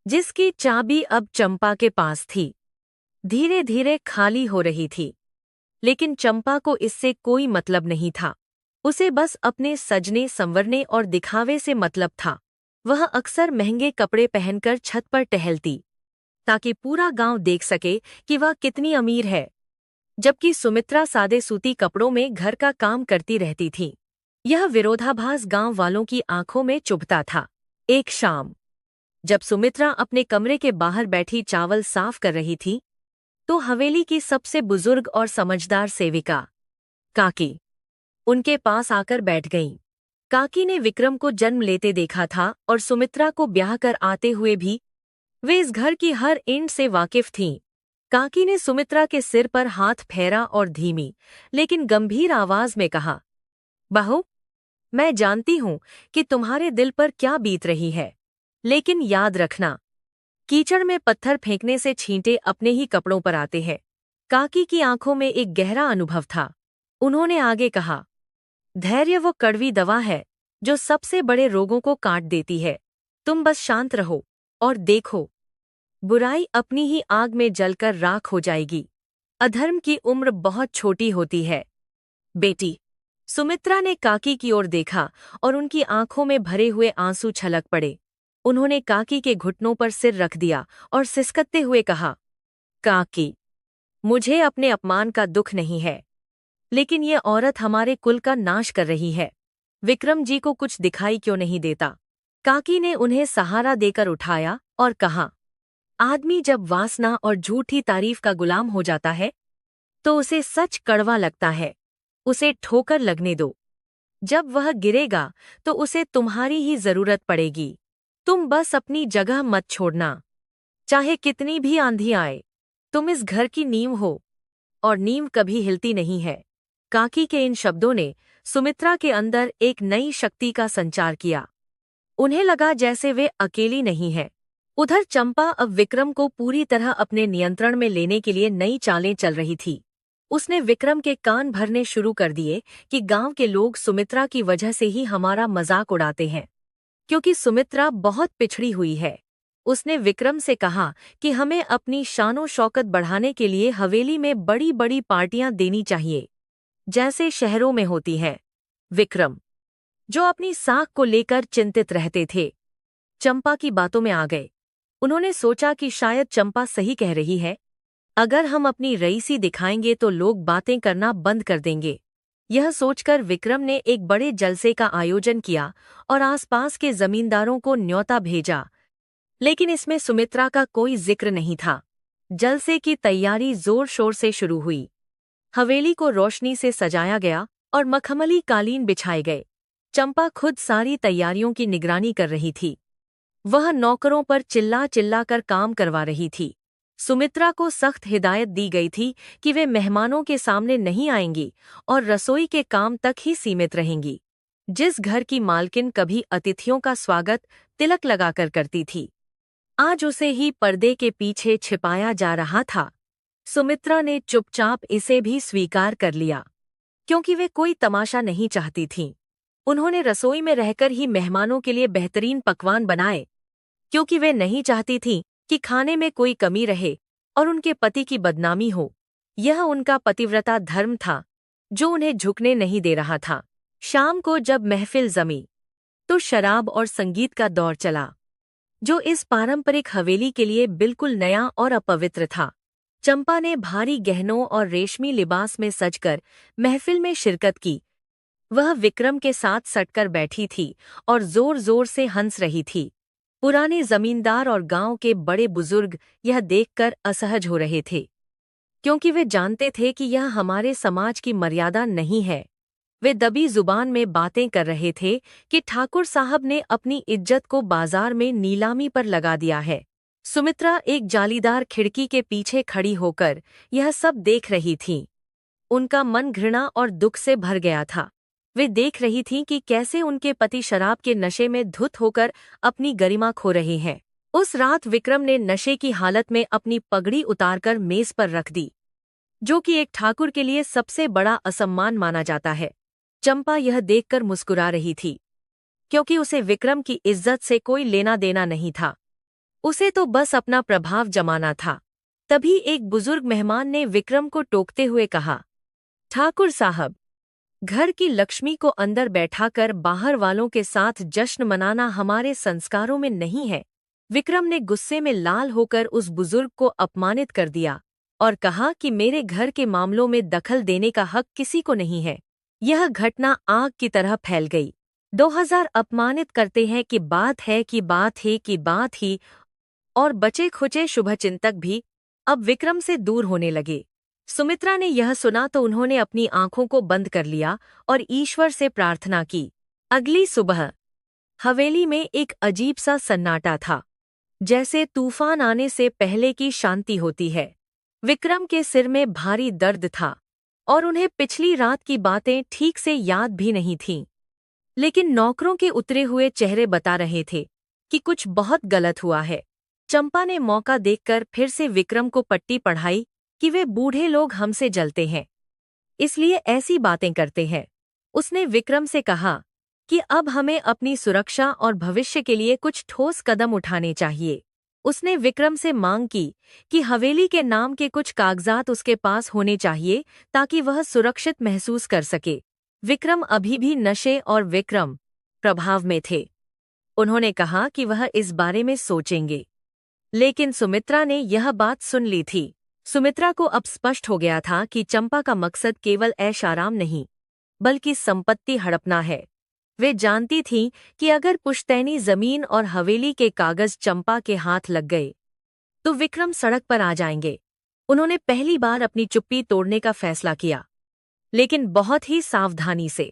Speaker 1: जिसकी चाबी अब चंपा के पास थी, धीरे धीरे खाली हो रही थी। लेकिन चंपा को इससे कोई मतलब नहीं था। उसे बस अपने सजने संवरने और दिखावे से मतलब था। वह अक्सर महंगे कपड़े पहनकर छत पर टहलती, ताकि पूरा गांव देख सके कि वह कितनी अमीर है, जबकि सुमित्रा सादे सूती कपड़ों में घर का काम करती रहती थी। यह विरोधाभास गांव वालों की आंखों में चुभता था। एक शाम, जब सुमित्रा अपने कमरे के बाहर बैठी चावल साफ कर रही थी, तो हवेली की सबसे बुजुर्ग और समझदार सेविका काकी उनके पास आकर बैठ गईं। काकी ने विक्रम को जन्म लेते देखा था और सुमित्रा को ब्याह कर आते हुए भी वे इस घर की हर इंच से वाकिफ थीं। काकी ने सुमित्रा के सिर पर हाथ फेरा और धीमी लेकिन गंभीर आवाज में कहा, बहू, मैं जानती हूं कि तुम्हारे दिल पर क्या बीत रही है, लेकिन याद रखना, कीचड़ में पत्थर फेंकने से छींटे अपने ही कपड़ों पर आते हैं। काकी की आंखों में एक गहरा अनुभव था। उन्होंने आगे कहा, धैर्य वो कड़वी दवा है जो सबसे बड़े रोगों को काट देती है। तुम बस शांत रहो और देखो, बुराई अपनी ही आग में जलकर राख हो जाएगी। अधर्म की उम्र बहुत छोटी होती है। बेटी, सुमित्रा ने काकी की ओर देखा और उनकी आंखों में भरे हुए आंसू छलक पड़े। उन्होंने काकी के घुटनों पर सिर रख दिया और सिसकते हुए कहा, काकी, मुझे अपने अपमान का दुख नहीं है, लेकिन ये औरत हमारे कुल का नाश कर रही है। विक्रम जी को कुछ दिखाई क्यों नहीं देता? काकी ने उन्हें सहारा देकर उठाया और कहा, आदमी जब वासना और झूठी तारीफ का गुलाम हो जाता है, तो उसे सच कड़वा लगता है। उसे ठोकर लगने दो। जब वह गिरेगा तो उसे तुम्हारी ही जरूरत पड़ेगी। तुम बस अपनी जगह मत छोड़ना, चाहे कितनी भी आंधी आए। तुम इस घर की नींव हो और नींव कभी हिलती नहीं है। काकी के इन शब्दों ने सुमित्रा के अंदर एक नई शक्ति का संचार किया। उन्हें लगा जैसे वे अकेली नहीं है। उधर चंपा अब विक्रम को पूरी तरह अपने नियंत्रण में लेने के लिए नई चालें चल रही थी। उसने विक्रम के कान भरने शुरू कर दिए कि गांव के लोग सुमित्रा की वजह से ही हमारा मजाक उड़ाते हैं, क्योंकि सुमित्रा बहुत पिछड़ी हुई है। उसने विक्रम से कहा कि हमें अपनी शानो शौकत बढ़ाने के लिए हवेली में बड़ी बड़ी पार्टियां देनी चाहिए, जैसे शहरों में होती हैं। विक्रम, जो अपनी साख को लेकर चिंतित रहते थे, चंपा की बातों में आ गए। उन्होंने सोचा कि शायद चंपा सही कह रही है। अगर हम अपनी रईसी दिखाएंगे तो लोग बातें करना बंद कर देंगे। यह सोचकर विक्रम ने एक बड़े जलसे का आयोजन किया और आसपास के जमींदारों को न्योता भेजा, लेकिन इसमें सुमित्रा का कोई जिक्र नहीं था। जलसे की तैयारी जोर शोर से शुरू हुई। हवेली को रोशनी से सजाया गया और मखमली कालीन बिछाए गए। चंपा खुद सारी तैयारियों की निगरानी कर रही थी। वह नौकरों पर चिल्ला चिल्ला कर काम करवा रही थी। सुमित्रा को सख्त हिदायत दी गई थी कि वे मेहमानों के सामने नहीं आएंगी और रसोई के काम तक ही सीमित रहेंगी। जिस घर की मालकिन कभी अतिथियों का स्वागत तिलक लगाकर करती थी, आज उसे ही पर्दे के पीछे छिपाया जा रहा था। सुमित्रा ने चुपचाप इसे भी स्वीकार कर लिया, क्योंकि वे कोई तमाशा नहीं चाहती थीं। उन्होंने रसोई में रहकर ही मेहमानों के लिए बेहतरीन पकवान बनाए, क्योंकि वे नहीं चाहती थीं कि खाने में कोई कमी रहे और उनके पति की बदनामी हो। यह उनका पतिव्रता धर्म था, जो उन्हें झुकने नहीं दे रहा था। शाम को जब महफिल जमी, तो शराब और संगीत का दौर चला, जो इस पारंपरिक हवेली के लिए बिल्कुल नया और अपवित्र था। चंपा ने भारी गहनों और रेशमी लिबास में सजकर महफिल में शिरकत की। वह विक्रम के साथ सटकर बैठी थी और जोर जोर से हंस रही थी। पुराने जमींदार और गांव के बड़े बुजुर्ग यह देखकर असहज हो रहे थे, क्योंकि वे जानते थे कि यह हमारे समाज की मर्यादा नहीं है। वे दबी जुबान में बातें कर रहे थे कि ठाकुर साहब ने अपनी इज्जत को बाजार में नीलामी पर लगा दिया है। सुमित्रा एक जालीदार खिड़की के पीछे खड़ी होकर यह सब देख रही थी। उनका मन घृणा और दुख से भर गया था। वे देख रही थीं कि कैसे उनके पति शराब के नशे में धुत होकर अपनी गरिमा खो रहे हैं। उस रात विक्रम ने नशे की हालत में अपनी पगड़ी उतारकर मेज पर रख दी, जो कि एक ठाकुर के लिए सबसे बड़ा असम्मान माना जाता है। चंपा यह देखकर मुस्कुरा रही थी, क्योंकि उसे विक्रम की इज्जत से कोई लेना देना नहीं था। उसे तो बस अपना प्रभाव जमाना था। तभी एक बुजुर्ग मेहमान ने विक्रम को टोकते हुए कहा, ठाकुर साहब, घर की लक्ष्मी को अंदर बैठाकर बाहर वालों के साथ जश्न मनाना हमारे संस्कारों में नहीं है। विक्रम ने गुस्से में लाल होकर उस बुजुर्ग को अपमानित कर दिया और कहा कि मेरे घर के मामलों में दखल देने का हक किसी को नहीं है। यह घटना आग की तरह फैल गई। 2000 अपमानित करते हैं कि बात है कि बात है कि बात ही, और बचे खुचे शुभचिंतक भी अब विक्रम से दूर होने लगे। सुमित्रा ने यह सुना तो उन्होंने अपनी आंखों को बंद कर लिया और ईश्वर से प्रार्थना की। अगली सुबह हवेली में एक अजीब सा सन्नाटा था, जैसे तूफान आने से पहले की शांति होती है। विक्रम के सिर में भारी दर्द था और उन्हें पिछली रात की बातें ठीक से याद भी नहीं थीं। लेकिन नौकरों के उतरे हुए चेहरे बता रहे थे कि कुछ बहुत गलत हुआ है। चंपा ने मौका देखकर फिर से विक्रम को पट्टी पढ़ाई कि वे बूढ़े लोग हमसे जलते हैं, इसलिए ऐसी बातें करते हैं। उसने विक्रम से कहा कि अब हमें अपनी सुरक्षा और भविष्य के लिए कुछ ठोस कदम उठाने चाहिए। उसने विक्रम से मांग की कि हवेली के नाम के कुछ कागजात उसके पास होने चाहिए ताकि वह सुरक्षित महसूस कर सके। विक्रम अभी भी नशे और विक्रम प्रभाव में थे। उन्होंने कहा कि वह इस बारे में सोचेंगे, लेकिन सुमित्रा ने यह बात सुन ली थी। सुमित्रा को अब स्पष्ट हो गया था कि चंपा का मकसद केवल ऐश आराम नहीं, बल्कि संपत्ति हड़पना है। वे जानती थीं कि अगर पुश्तैनी जमीन और हवेली के कागज चंपा के हाथ लग गए तो विक्रम सड़क पर आ जाएंगे। उन्होंने पहली बार अपनी चुप्पी तोड़ने का फैसला किया, लेकिन बहुत ही सावधानी से।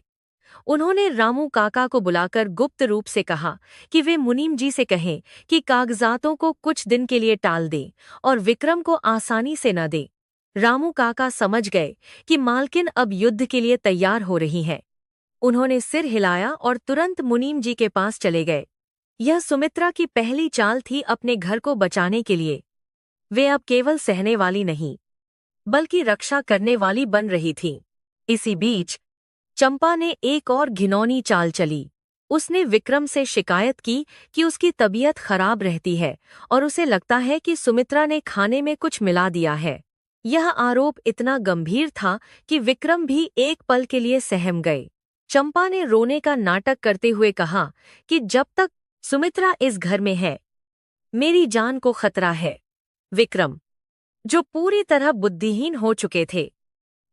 Speaker 1: उन्होंने रामू काका को बुलाकर गुप्त रूप से कहा कि वे मुनीम जी से कहें कि कागजातों को कुछ दिन के लिए टाल दें और विक्रम को आसानी से न दें। रामू काका समझ गए कि मालकिन अब युद्ध के लिए तैयार हो रही हैं। उन्होंने सिर हिलाया और तुरंत मुनीम जी के पास चले गए। यह सुमित्रा की पहली चाल थी अपने घर को बचाने के लिए। वे अब केवल सहने वाली नहीं, बल्कि रक्षा करने वाली बन रही थीं। इसी बीच चंपा ने एक और घिनौनी चाल चली। उसने विक्रम से शिकायत की कि उसकी तबीयत खराब रहती है और उसे लगता है कि सुमित्रा ने खाने में कुछ मिला दिया है। यह आरोप इतना गंभीर था कि विक्रम भी एक पल के लिए सहम गए। चंपा ने रोने का नाटक करते हुए कहा कि जब तक सुमित्रा इस घर में है, मेरी जान को खतरा है। विक्रम, जो पूरी तरह बुद्धिहीन हो चुके थे,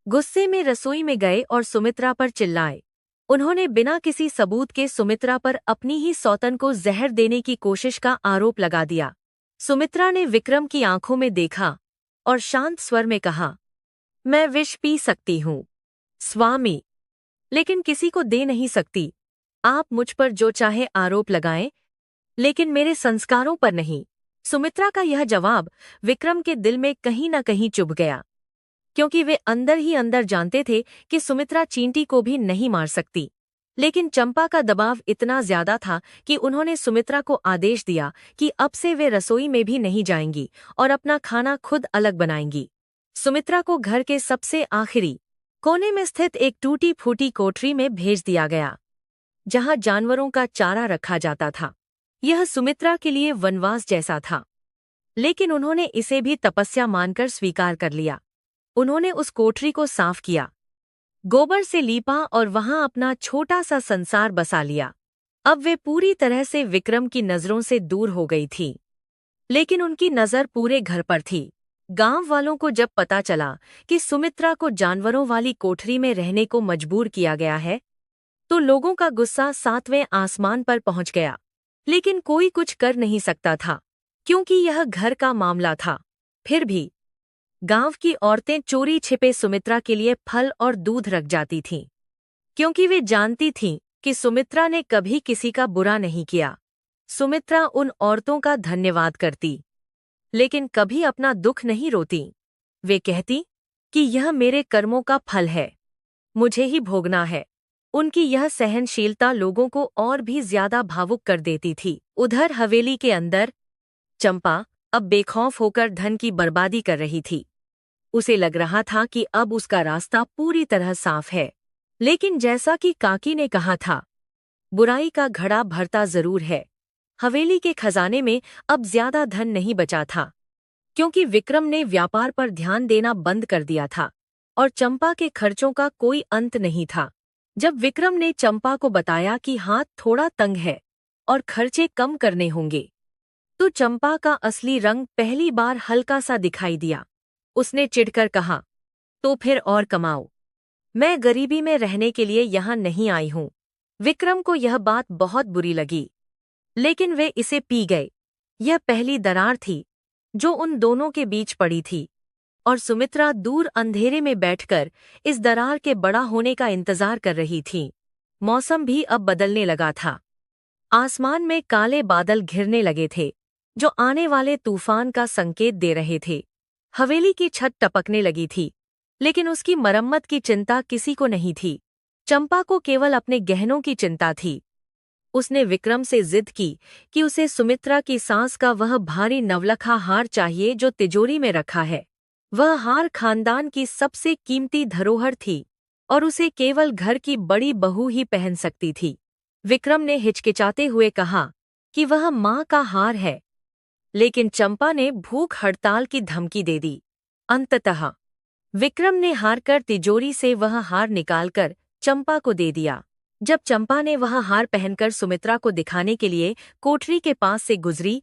Speaker 1: गुस्से में रसोई में गए और सुमित्रा पर चिल्लाए। उन्होंने बिना किसी सबूत के सुमित्रा पर अपनी ही सौतन को जहर देने की कोशिश का आरोप लगा दिया। सुमित्रा ने विक्रम की आंखों में देखा और शांत स्वर में कहा, मैं विष पी सकती हूँ स्वामी, लेकिन किसी को दे नहीं सकती। आप मुझ पर जो चाहे आरोप लगाएं, लेकिन मेरे संस्कारों पर नहीं। सुमित्रा का यह जवाब विक्रम के दिल में कहीं न कहीं चुभ गया, क्योंकि वे अंदर ही अंदर जानते थे कि सुमित्रा चींटी को भी नहीं मार सकती। लेकिन चंपा का दबाव इतना ज्यादा था कि उन्होंने सुमित्रा को आदेश दिया कि अब से वे रसोई में भी नहीं जाएंगी और अपना खाना खुद अलग बनाएंगी। सुमित्रा को घर के सबसे आखिरी कोने में स्थित एक टूटी फूटी कोठरी में भेज दिया गया, जहां जानवरों का चारा रखा जाता था। यह सुमित्रा के लिए वनवास जैसा था, लेकिन उन्होंने इसे भी तपस्या मानकर स्वीकार कर लिया। उन्होंने उस कोठरी को साफ किया, गोबर से लीपा और वहां अपना छोटा सा संसार बसा लिया। अब वे पूरी तरह से विक्रम की नजरों से दूर हो गई थी, लेकिन उनकी नजर पूरे घर पर थी। गांव वालों को जब पता चला कि सुमित्रा को जानवरों वाली कोठरी में रहने को मजबूर किया गया है, तो लोगों का गुस्सा 7वें आसमान पर पहुंच गया। लेकिन कोई कुछ कर नहीं सकता था, क्योंकि यह घर का मामला था। फिर भी गांव की औरतें चोरी छिपे सुमित्रा के लिए फल और दूध रख जाती थीं, क्योंकि वे जानती थीं कि सुमित्रा ने कभी किसी का बुरा नहीं किया। सुमित्रा उन औरतों का धन्यवाद करती लेकिन कभी अपना दुख नहीं रोती। वे कहती कि यह मेरे कर्मों का फल है, मुझे ही भोगना है। उनकी यह सहनशीलता लोगों को और भी ज्यादा भावुक कर देती थी। उधर हवेली के अंदर चंपा अब बेखौफ होकर धन की बर्बादी कर रही थी। उसे लग रहा था कि अब उसका रास्ता पूरी तरह साफ है। लेकिन जैसा कि काकी ने कहा था, बुराई का घड़ा भरता जरूर है। हवेली के खजाने में अब ज्यादा धन नहीं बचा था, क्योंकि विक्रम ने व्यापार पर ध्यान देना बंद कर दिया था और चंपा के खर्चों का कोई अंत नहीं था। जब विक्रम ने चंपा को बताया कि हाथ थोड़ा तंग है और खर्चे कम करने होंगे, तो चंपा का असली रंग पहली बार हल्का सा दिखाई दिया। उसने चिढ़कर कहा, तो फिर और कमाओ, मैं गरीबी में रहने के लिए यहाँ नहीं आई हूँ। विक्रम को यह बात बहुत बुरी लगी, लेकिन वे इसे पी गए। यह पहली दरार थी जो उन दोनों के बीच पड़ी थी, और सुमित्रा दूर अंधेरे में बैठकर इस दरार के बड़ा होने का इंतजार कर रही थी। मौसम भी अब बदलने लगा था। आसमान में काले बादल घिरने लगे थे, जो आने वाले तूफान का संकेत दे रहे थे। हवेली की छत टपकने लगी थी, लेकिन उसकी मरम्मत की चिंता किसी को नहीं थी। चंपा को केवल अपने गहनों की चिंता थी। उसने विक्रम से जिद की कि उसे सुमित्रा की सांस का वह भारी नवलखा हार चाहिए जो तिजोरी में रखा है। वह हार खानदान की सबसे कीमती धरोहर थी और उसे केवल घर की बड़ी बहू ही पहन सकती थी। विक्रम ने हिचकिचाते हुए कहा कि वह माँ का हार है, लेकिन चंपा ने भूख हड़ताल की धमकी दे दी। अंततः विक्रम ने हार कर तिजोरी से वह हार निकालकर चंपा को दे दिया। जब चंपा ने वह हार पहनकर सुमित्रा को दिखाने के लिए कोठरी के पास से गुजरी,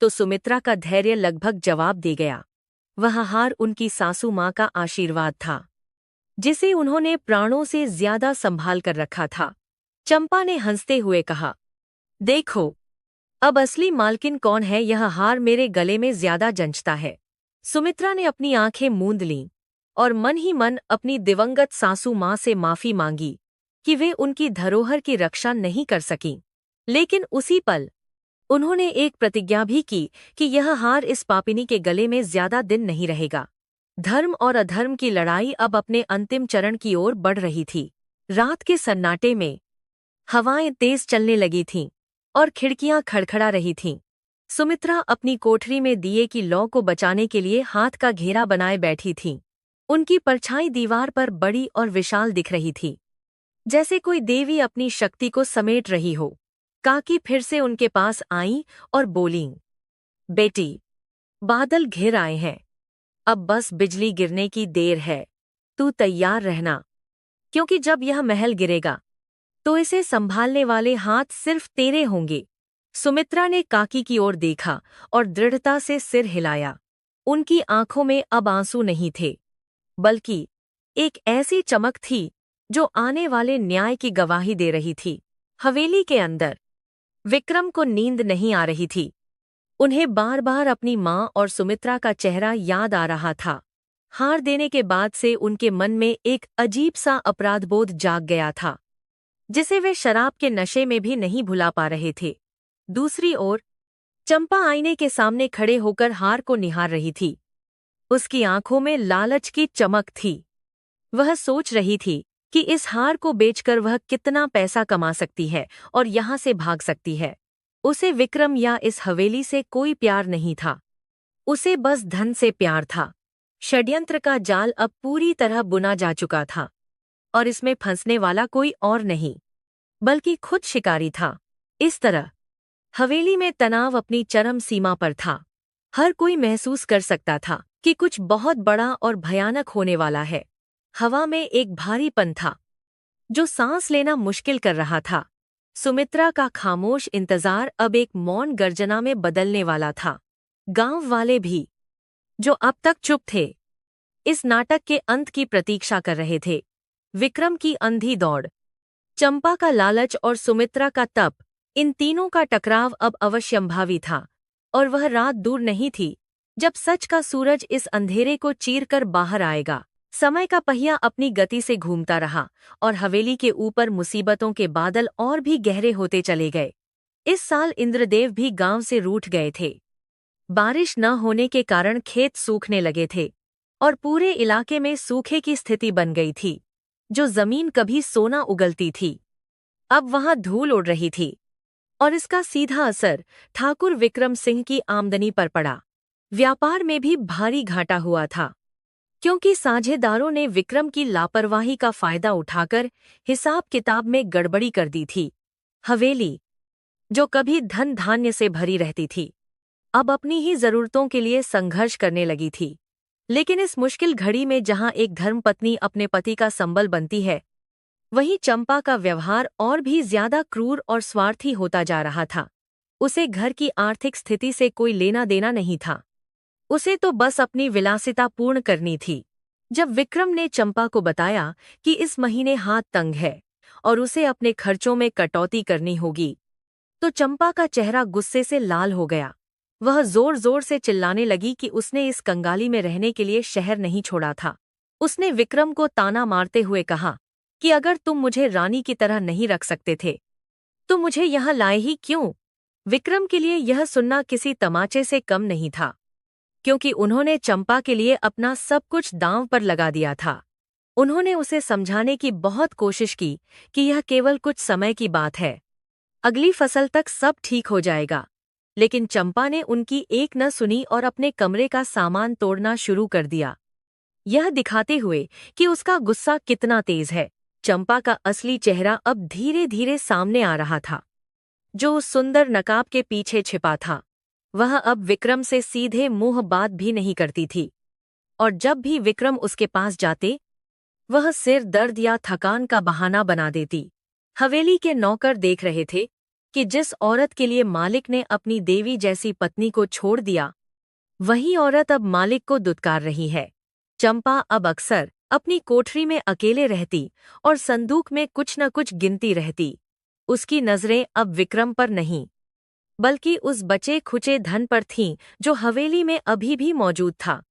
Speaker 1: तो सुमित्रा का धैर्य लगभग जवाब दे गया। वह हार उनकी सासू माँ का आशीर्वाद था, जिसे उन्होंने प्राणों से ज्यादा संभाल कर रखा था। चंपा ने हंसते हुए कहा, देखो, अब असली मालकिन कौन है, यह हार मेरे गले में ज्यादा जंचता है। सुमित्रा ने अपनी आंखें मूंद लीं और मन ही मन अपनी दिवंगत सासू माँ से माफी मांगी कि वे उनकी धरोहर की रक्षा नहीं कर सकीं। लेकिन उसी पल उन्होंने एक प्रतिज्ञा भी की कि यह हार इस पापिनी के गले में ज्यादा दिन नहीं रहेगा। धर्म और अधर्म की लड़ाई अब अपने अंतिम चरण की ओर बढ़ रही थी। रात के सन्नाटे में हवाएं तेज चलने लगी थीं और खिड़कियां खड़खड़ा रही थीं। सुमित्रा अपनी कोठरी में दिए की लौ को बचाने के लिए हाथ का घेरा बनाए बैठी थीं। उनकी परछाई दीवार पर बड़ी और विशाल दिख रही थी, जैसे कोई देवी अपनी शक्ति को समेट रही हो। काकी फिर से उनके पास आईं और बोलीं, बेटी, बादल घिर आए हैं, अब बस बिजली गिरने की देर है। तू तैयार रहना, क्योंकि जब यह महल गिरेगा तो इसे संभालने वाले हाथ सिर्फ तेरे होंगे। सुमित्रा ने काकी की ओर देखा और दृढ़ता से सिर हिलाया। उनकी आंखों में अब आंसू नहीं थे, बल्कि एक ऐसी चमक थी जो आने वाले न्याय की गवाही दे रही थी। हवेली के अंदर विक्रम को नींद नहीं आ रही थी। उन्हें बार बार अपनी माँ और सुमित्रा का चेहरा याद आ रहा था। हार देने के बाद से उनके मन में एक अजीब सा अपराधबोध जाग गया था, जिसे वे शराब के नशे में भी नहीं भुला पा रहे थे। दूसरी ओर चंपा आईने के सामने खड़े होकर हार को निहार रही थी। उसकी आंखों में लालच की चमक थी। वह सोच रही थी कि इस हार को बेचकर वह कितना पैसा कमा सकती है और यहाँ से भाग सकती है। उसे विक्रम या इस हवेली से कोई प्यार नहीं था। उसे बस धन से प्यार था। षड्यंत्र का जाल अब पूरी तरह बुना जा चुका था और इसमें फंसने वाला कोई और नहीं, बल्कि खुद शिकारी था। इस तरह हवेली में तनाव अपनी चरम सीमा पर था। हर कोई महसूस कर सकता था कि कुछ बहुत बड़ा और भयानक होने वाला है। हवा में एक भारीपन था जो सांस लेना मुश्किल कर रहा था। सुमित्रा का खामोश इंतजार अब एक मौन गर्जना में बदलने वाला था। गांव वाले भी, जो अब तक चुप थे, इस नाटक के अंत की प्रतीक्षा कर रहे थे। विक्रम की अंधी दौड़, चंपा का लालच और सुमित्रा का तप, इन तीनों का टकराव अब अवश्यंभावी था। और वह रात दूर नहीं थी जब सच का सूरज इस अंधेरे को चीरकर बाहर आएगा। समय का पहिया अपनी गति से घूमता रहा और हवेली के ऊपर मुसीबतों के बादल और भी गहरे होते चले गए। इस साल इंद्रदेव भी गांव से रूठ गए थे। बारिश न होने के कारण खेत सूखने लगे थे और पूरे इलाके में सूखे की स्थिति बन गई थी। जो जमीन कभी सोना उगलती थी, अब वहां धूल उड़ रही थी और इसका सीधा असर ठाकुर विक्रम सिंह की आमदनी पर पड़ा। व्यापार में भी भारी घाटा हुआ था, क्योंकि साझेदारों ने विक्रम की लापरवाही का फायदा उठाकर हिसाब किताब में गड़बड़ी कर दी थी। हवेली, जो कभी धन धान्य से भरी रहती थी, अब अपनी ही जरूरतों के लिए संघर्ष करने लगी थी। लेकिन इस मुश्किल घड़ी में जहां एक धर्मपत्नी अपने पति का संबल बनती है, वहीं चंपा का व्यवहार और भी ज्यादा क्रूर और स्वार्थी होता जा रहा था। उसे घर की आर्थिक स्थिति से कोई लेना देना नहीं था। उसे तो बस अपनी विलासिता पूर्ण करनी थी। जब विक्रम ने चंपा को बताया कि इस महीने हाथ तंग है और उसे अपने खर्चों में कटौती करनी होगी, तो चंपा का चेहरा गुस्से से लाल हो गया। वह जोर जोर से चिल्लाने लगी कि उसने इस कंगाली में रहने के लिए शहर नहीं छोड़ा था। उसने विक्रम को ताना मारते हुए कहा कि अगर तुम मुझे रानी की तरह नहीं रख सकते थे तो मुझे यहाँ लाए ही क्यों। विक्रम के लिए यह सुनना किसी तमाचे से कम नहीं था, क्योंकि उन्होंने चंपा के लिए अपना सब कुछ दांव पर लगा दिया था। उन्होंने उसे समझाने की बहुत कोशिश की कि यह केवल कुछ समय की बात है, अगली फसल तक सब ठीक हो जाएगा। लेकिन चंपा ने उनकी एक न सुनी और अपने कमरे का सामान तोड़ना शुरू कर दिया, यह दिखाते हुए कि उसका गुस्सा कितना तेज है। चंपा का असली चेहरा अब धीरे धीरे सामने आ रहा था। जो उस सुंदर नकाब के पीछे छिपा था, वह अब विक्रम से सीधे मुंह बात भी नहीं करती थी। और जब भी विक्रम उसके पास जाते, वह सिर दर्द या थकान का बहाना बना देती। हवेली के नौकर देख रहे थे कि जिस औरत के लिए मालिक ने अपनी देवी जैसी पत्नी को छोड़ दिया, वही औरत अब मालिक को दुत्कार रही है। चंपा अब अक्सर अपनी कोठरी में अकेले रहती और संदूक में कुछ न कुछ गिनती रहती। उसकी नजरें अब विक्रम पर नहीं, बल्कि उस बचे खुचे धन पर थीं जो हवेली में अभी भी मौजूद था।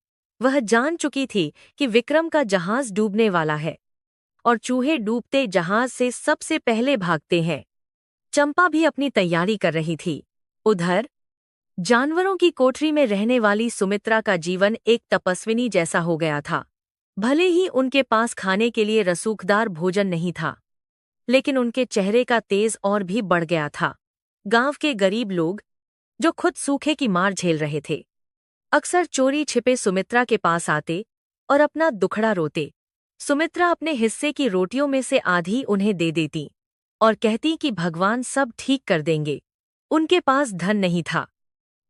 Speaker 1: वह जान चुकी थी कि विक्रम का जहाज डूबने वाला है और चूहे डूबते जहाज से सबसे पहले भागते हैं। चंपा भी अपनी तैयारी कर रही थी। उधर जानवरों की कोठरी में रहने वाली सुमित्रा का जीवन एक तपस्विनी जैसा हो गया था। भले ही उनके पास खाने के लिए रसूखदार भोजन नहीं था, लेकिन उनके चेहरे का तेज और भी बढ़ गया था। गांव के गरीब लोग, जो खुद सूखे की मार झेल रहे थे, अक्सर चोरी छिपे सुमित्रा के पास आते और अपना दुखड़ा रोते। सुमित्रा अपने हिस्से की रोटियों में से आधी उन्हें दे देती और कहती कि भगवान सब ठीक कर देंगे। उनके पास धन नहीं था,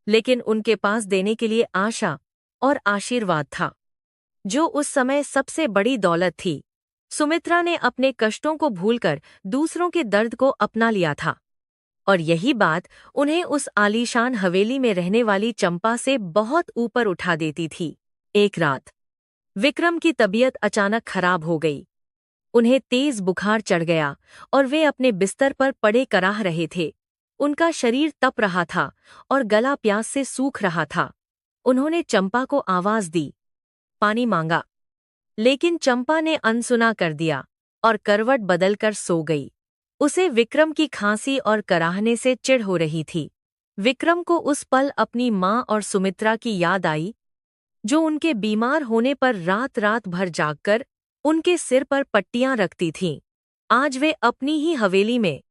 Speaker 1: लेकिन उनके पास देने के लिए आशा और आशीर्वाद था, जो उस समय सबसे बड़ी दौलत थी। सुमित्रा ने अपने कष्टों को भूलकर दूसरों के दर्द को अपना लिया था, और यही बात उन्हें उस आलीशान हवेली में रहने वाली चंपा से बहुत ऊपर उठा देती थी। एक रात विक्रम की तबीयत अचानक खराब हो गई। उन्हें तेज बुखार चढ़ गया और वे अपने बिस्तर पर पड़े कराह रहे थे। उनका शरीर तप रहा था और गला प्यास से सूख रहा था। उन्होंने चंपा को आवाज दी, पानी मांगा, लेकिन चंपा ने अनसुना कर दिया और करवट बदलकर सो गई। उसे विक्रम की खांसी और कराहने से चिढ़ हो रही थी। विक्रम को उस पल अपनी माँ और सुमित्रा की याद आई, जो उनके बीमार होने पर रात रात भर जागकर उनके सिर पर पट्टियां रखती थीं। आज वे अपनी ही हवेली में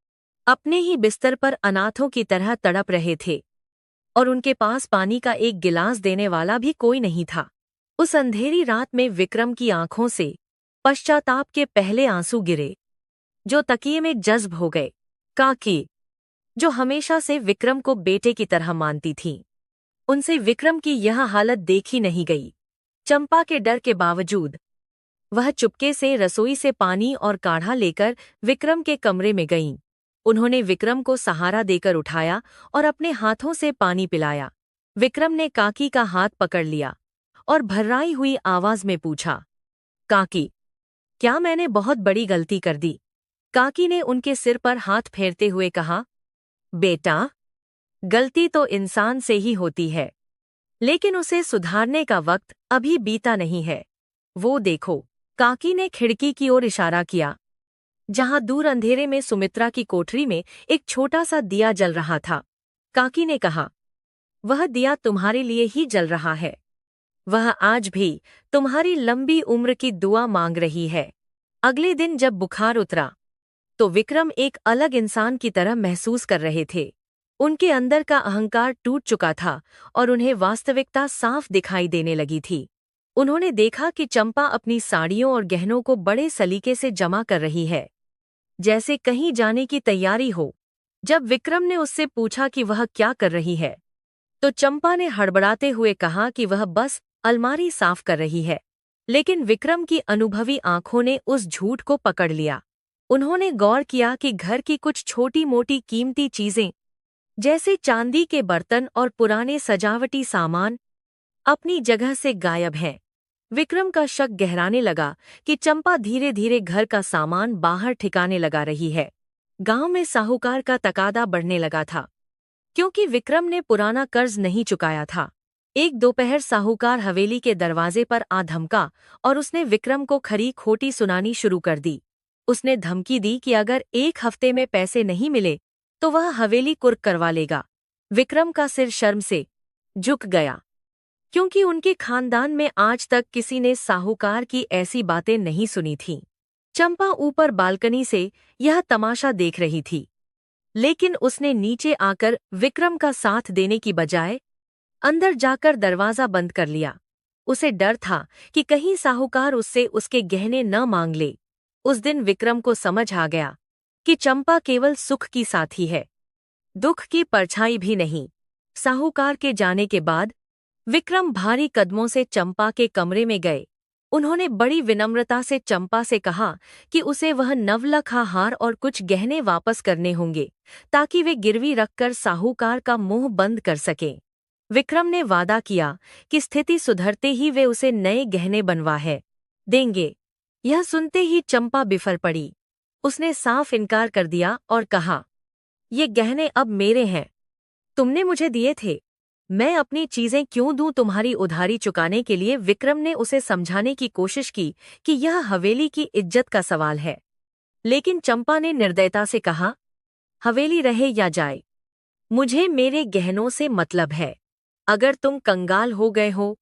Speaker 1: अपने ही बिस्तर पर अनाथों की तरह तड़प रहे थे और उनके पास पानी का एक गिलास देने वाला भी कोई नहीं था। उस अंधेरी रात में विक्रम की आंखों से पश्चाताप के पहले आंसू गिरे, जो तकिए में जज्ब हो गए। काकी, जो हमेशा से विक्रम को बेटे की तरह मानती थीं, उनसे विक्रम की यह हालत देखी नहीं गई। चंपा के डर के बावजूद वह चुपके से रसोई से पानी और काढ़ा लेकर विक्रम के कमरे में गईं। उन्होंने विक्रम को सहारा देकर उठाया और अपने हाथों से पानी पिलाया। विक्रम ने काकी का हाथ पकड़ लिया और भर्राई हुई आवाज में पूछा, काकी, क्या मैंने बहुत बड़ी गलती कर दी? काकी ने उनके सिर पर हाथ फेरते हुए कहा, बेटा, गलती तो इंसान से ही होती है, लेकिन उसे सुधारने का वक्त अभी बीता नहीं है। वो देखो। काकी ने खिड़की की ओर इशारा किया, जहां दूर अंधेरे में सुमित्रा की कोठरी में एक छोटा सा दिया जल रहा था। काकी ने कहा, वह दिया तुम्हारे लिए ही जल रहा है। वह आज भी तुम्हारी लंबी उम्र की दुआ मांग रही है। अगले दिन जब बुखार उतरा तो विक्रम एक अलग इंसान की तरह महसूस कर रहे थे। उनके अंदर का अहंकार टूट चुका था और उन्हें वास्तविकता साफ दिखाई देने लगी थी। उन्होंने देखा कि चंपा अपनी साड़ियों और गहनों को बड़े सलीके से जमा कर रही है, जैसे कहीं जाने की तैयारी हो। जब विक्रम ने उससे पूछा कि वह क्या कर रही है, तो चंपा ने हड़बड़ाते हुए कहा कि वह बस अलमारी साफ कर रही है। लेकिन विक्रम की अनुभवी आंखों ने उस झूठ को पकड़ लिया। उन्होंने गौर किया कि घर की कुछ छोटी मोटी कीमती चीजें, जैसे चांदी के बर्तन और पुराने सजावटी सामान, अपनी जगह से गायब हैं। विक्रम का शक गहराने लगा कि चंपा धीरे धीरे घर का सामान बाहर ठिकाने लगा रही है। गांव में साहूकार का तकादा बढ़ने लगा था, क्योंकि विक्रम ने पुराना कर्ज नहीं चुकाया था। एक दोपहर साहूकार हवेली के दरवाजे पर आ धमका और उसने विक्रम को खरी खोटी सुनानी शुरू कर दी। उसने धमकी दी कि अगर 1 हफ्ते में पैसे नहीं मिले तो वह हवेली कुर्क करवा लेगा। विक्रम का सिर शर्म से झुक गया, क्योंकि उनके खानदान में आज तक किसी ने साहूकार की ऐसी बातें नहीं सुनी थीं। चंपा ऊपर बालकनी से यह तमाशा देख रही थी, लेकिन उसने नीचे आकर विक्रम का साथ देने की बजाय अंदर जाकर दरवाजा बंद कर लिया। उसे डर था कि कहीं साहूकार उससे उसके गहने न मांग ले। उस दिन विक्रम को समझ आ गया कि चंपा केवल सुख की साथी है, दुख की परछाई भी नहीं। साहूकार के जाने के बाद विक्रम भारी कदमों से चंपा के कमरे में गए। उन्होंने बड़ी विनम्रता से चंपा से कहा कि उसे वह नवलखा हार और कुछ गहने वापस करने होंगे, ताकि वे गिरवी रखकर साहूकार का मुंह बंद कर सकें। विक्रम ने वादा किया कि स्थिति सुधरते ही वे उसे नए गहने बनवा है देंगे। यह सुनते ही चंपा बिफर पड़ी। उसने साफ इनकार कर दिया और कहा, ये गहने अब मेरे हैं, तुमने मुझे दिए थे, मैं अपनी चीजें क्यों दूं तुम्हारी उधारी चुकाने के लिए। विक्रम ने उसे समझाने की कोशिश की कि यह हवेली की इज्जत का सवाल है, लेकिन चंपा ने निर्दयता से कहा, हवेली रहे या जाए, मुझे मेरे गहनों से मतलब है। अगर तुम कंगाल हो गए हो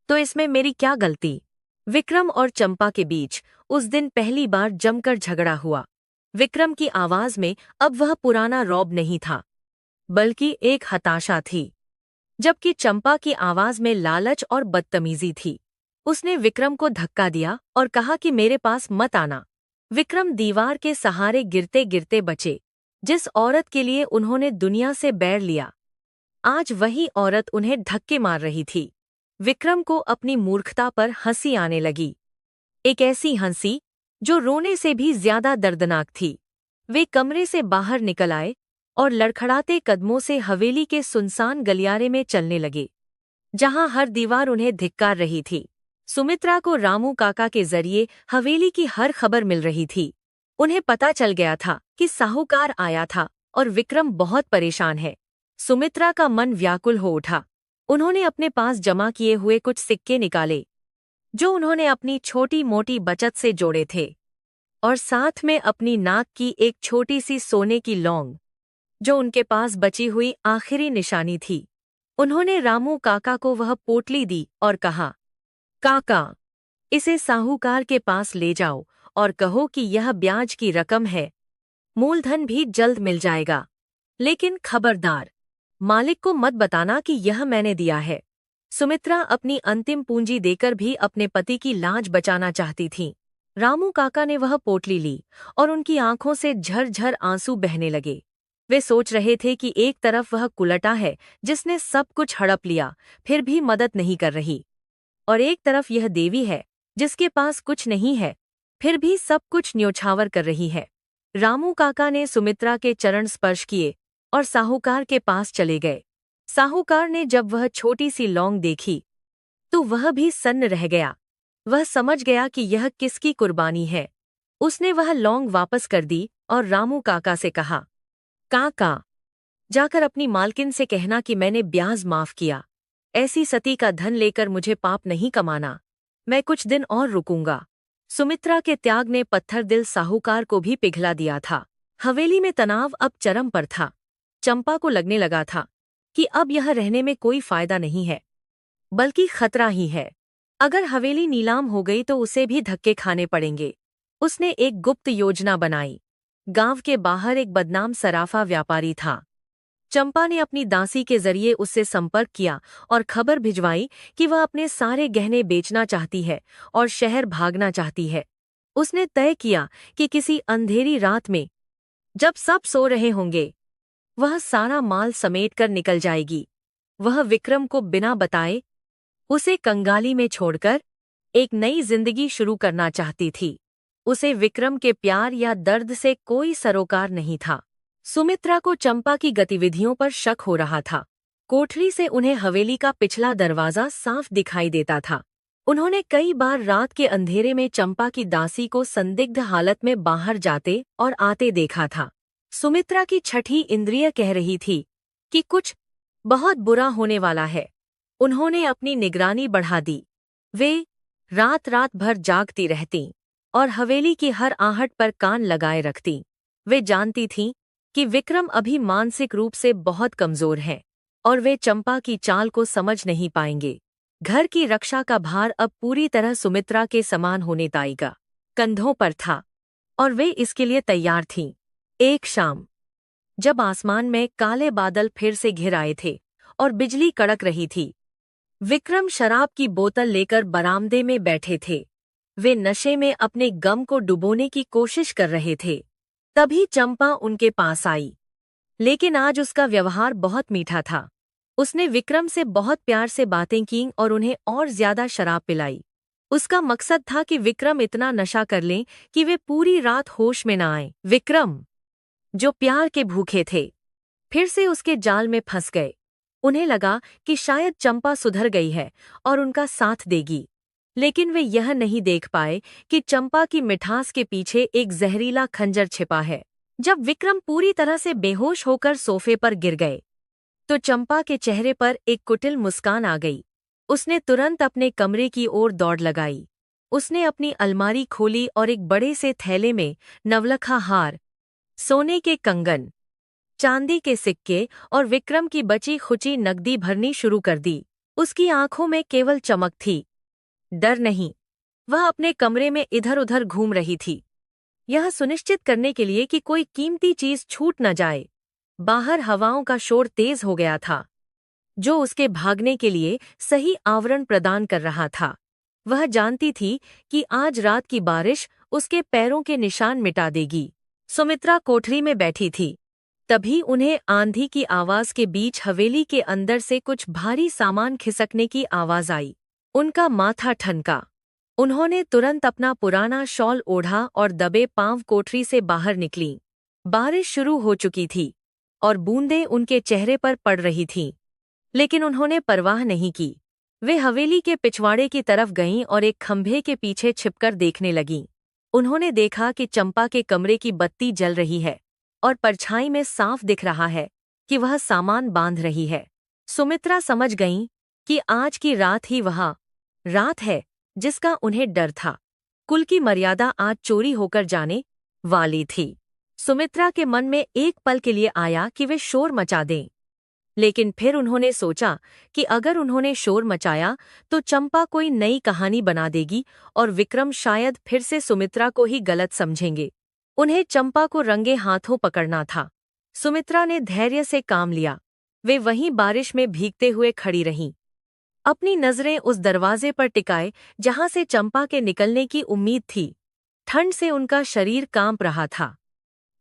Speaker 1: तो इसमें मेरी क्या गलती। विक्रम और चंपा के बीच उस दिन पहली बार जमकर झगड़ा हुआ। विक्रम की आवाज में अब वह पुराना रौब नहीं था, बल्कि एक हताशा थी, जबकि चंपा की आवाज में लालच और बदतमीजी थी। उसने विक्रम को धक्का दिया और कहा कि मेरे पास मत आना। विक्रम दीवार के सहारे गिरते गिरते बचे। जिस औरत के लिए उन्होंने दुनिया से बैर लिया, आज वही औरत उन्हें धक्के मार रही थी। विक्रम को अपनी मूर्खता पर हंसी आने लगी, एक ऐसी हंसी जो रोने से भी ज्यादा दर्दनाक थी। वे कमरे से बाहर निकल आए और लड़खड़ाते कदमों से हवेली के सुनसान गलियारे में चलने लगे, जहां हर दीवार उन्हें धिक्कार रही थी। सुमित्रा को रामू काका के जरिए हवेली की हर खबर मिल रही थी। उन्हें पता चल गया था कि साहूकार आया था और विक्रम बहुत परेशान है। सुमित्रा का मन व्याकुल हो उठा। उन्होंने अपने पास जमा किए हुए कुछ सिक्के निकाले, जो उन्होंने अपनी छोटी मोटी बचत से जोड़े थे, और साथ में अपनी नाक की एक छोटी सी सोने की लौंग, जो उनके पास बची हुई आखिरी निशानी थी। उन्होंने रामू काका को वह पोटली दी और कहा, काका, इसे साहूकार के पास ले जाओ और कहो कि यह ब्याज की रकम है, मूलधन भी जल्द मिल जाएगा, लेकिन खबरदार, मालिक को मत बताना कि यह मैंने दिया है। सुमित्रा अपनी अंतिम पूंजी देकर भी अपने पति की लाज बचाना चाहती थीं। रामू काका ने वह पोटली ली और उनकी आंखों से झरझर आंसू बहने लगे। वे सोच रहे थे कि एक तरफ वह कुलटा है जिसने सब कुछ हड़प लिया, फिर भी मदद नहीं कर रही, और एक तरफ यह देवी है जिसके पास कुछ नहीं है, फिर भी सब कुछ न्योछावर कर रही है। रामू काका ने सुमित्रा के चरण स्पर्श किए और साहूकार के पास चले गए। साहूकार ने जब वह छोटी सी लौंग देखी तो वह भी सन्न रह गया। वह समझ गया कि यह किसकी कुर्बानी है। उसने वह लौंग वापस कर दी और रामू काका से कहा, काका, जाकर अपनी मालकिन से कहना कि मैंने ब्याज माफ किया। ऐसी सती का धन लेकर मुझे पाप नहीं कमाना। मैं कुछ दिन और रुकूंगा। सुमित्रा के त्याग ने पत्थर दिल साहूकार को भी पिघला दिया था। हवेली में तनाव अब चरम पर था। चंपा को लगने लगा था कि अब यह रहने में कोई फायदा नहीं है, बल्कि खतरा ही है। अगर हवेली नीलाम हो गई तो उसे भी धक्के खाने पड़ेंगे। उसने एक गुप्त योजना बनाई। गांव के बाहर एक बदनाम सराफा व्यापारी था। चंपा ने अपनी दासी के जरिए उससे संपर्क किया और खबर भिजवाई कि वह अपने सारे गहने बेचना चाहती है और शहर भागना चाहती है। उसने तय किया कि किसी अंधेरी रात में, जब सब सो रहे होंगे, वह सारा माल समेटकर निकल जाएगी। वह विक्रम को बिना बताए उसे कंगाली में छोड़कर एक नई जिंदगी शुरू करना चाहती थी। उसे विक्रम के प्यार या दर्द से कोई सरोकार नहीं था। सुमित्रा को चंपा की गतिविधियों पर शक हो रहा था। कोठरी से उन्हें हवेली का पिछला दरवाजा साफ दिखाई देता था। उन्होंने कई बार रात के अंधेरे में चंपा की दासी को संदिग्ध हालत में बाहर जाते और आते देखा था। सुमित्रा की छठी इंद्रिय कह रही थी कि कुछ बहुत बुरा होने वाला है। उन्होंने अपनी निगरानी बढ़ा दी। वे रात रात भर जागती रहतीं और हवेली की हर आहट पर कान लगाए रखतीं। वे जानती थीं कि विक्रम अभी मानसिक रूप से बहुत कमजोर है और वे चंपा की चाल को समझ नहीं पाएंगे। घर की रक्षा का भार अब पूरी तरह सुमित्रा के समान होने ताईगा कंधों पर था और वे इसके लिए तैयार थीं। एक शाम, जब आसमान में काले बादल फिर से घिर आए थे और बिजली कड़क रही थी, विक्रम शराब की बोतल लेकर बरामदे में बैठे थे। वे नशे में अपने गम को डुबोने की कोशिश कर रहे थे। तभी चंपा उनके पास आई, लेकिन आज उसका व्यवहार बहुत मीठा था। उसने विक्रम से बहुत प्यार से बातें कीं और उन्हें और ज्यादा शराब पिलाई। उसका मकसद था कि विक्रम इतना नशा कर लें कि वे पूरी रात होश में न आएं। विक्रम, जो प्यार के भूखे थे, फिर से उसके जाल में फंस गए। उन्हें लगा कि शायद चंपा सुधर गई है और उनका साथ देगी, लेकिन वे यह नहीं देख पाए कि चंपा की मिठास के पीछे एक जहरीला खंजर छिपा है। जब विक्रम पूरी तरह से बेहोश होकर सोफे पर गिर गए, तो चंपा के चेहरे पर एक कुटिल मुस्कान आ गई। उसने तुरंत अपने कमरे की ओर दौड़ लगाई। उसने अपनी अलमारी खोली और एक बड़े से थैले में नवलखा हार, सोने के कंगन, चांदी के सिक्के और विक्रम की बची खुची नकदी भरनी शुरू कर दी। उसकी आंखों में केवल चमक थी, डर नहीं। वह अपने कमरे में इधर उधर घूम रही थी, यह सुनिश्चित करने के लिए कि कोई कीमती चीज छूट न जाए। बाहर हवाओं का शोर तेज हो गया था, जो उसके भागने के लिए सही आवरण प्रदान कर रहा था। वह जानती थी कि आज रात की बारिश उसके पैरों के निशान मिटा देगी। सुमित्रा कोठरी में बैठी थी। तभी उन्हें आंधी की आवाज के बीच हवेली के अंदर से कुछ भारी सामान खिसकने की आवाज आई। उनका माथा ठनका। उन्होंने तुरंत अपना पुराना शॉल ओढ़ा और दबे पांव कोठरी से बाहर निकलीं। बारिश शुरू हो चुकी थी और बूंदें उनके चेहरे पर पड़ रही थीं, लेकिन उन्होंने परवाह नहीं की। वे हवेली के पिछवाड़े की तरफ गईं और एक खंभे के पीछे छिपकर देखने लगीं। उन्होंने देखा कि चंपा के कमरे की बत्ती जल रही है और परछाई में साफ दिख रहा है कि वह सामान बांध रही है। सुमित्रा समझ गईं कि आज की रात ही वह रात है जिसका उन्हें डर था। कुल की मर्यादा आज चोरी होकर जाने वाली थी। सुमित्रा के मन में एक पल के लिए आया कि वे शोर मचा दें, लेकिन फिर उन्होंने सोचा कि अगर उन्होंने शोर मचाया तो चंपा कोई नई कहानी बना देगी और विक्रम शायद फिर से सुमित्रा को ही गलत समझेंगे। उन्हें चंपा को रंगे हाथों पकड़ना था। सुमित्रा ने धैर्य से काम लिया। वे वहीं बारिश में भीगते हुए खड़ी रहीं, अपनी नजरें उस दरवाजे पर टिकाए जहां से चंपा के निकलने की उम्मीद थी। ठंड से उनका शरीर कांप रहा था,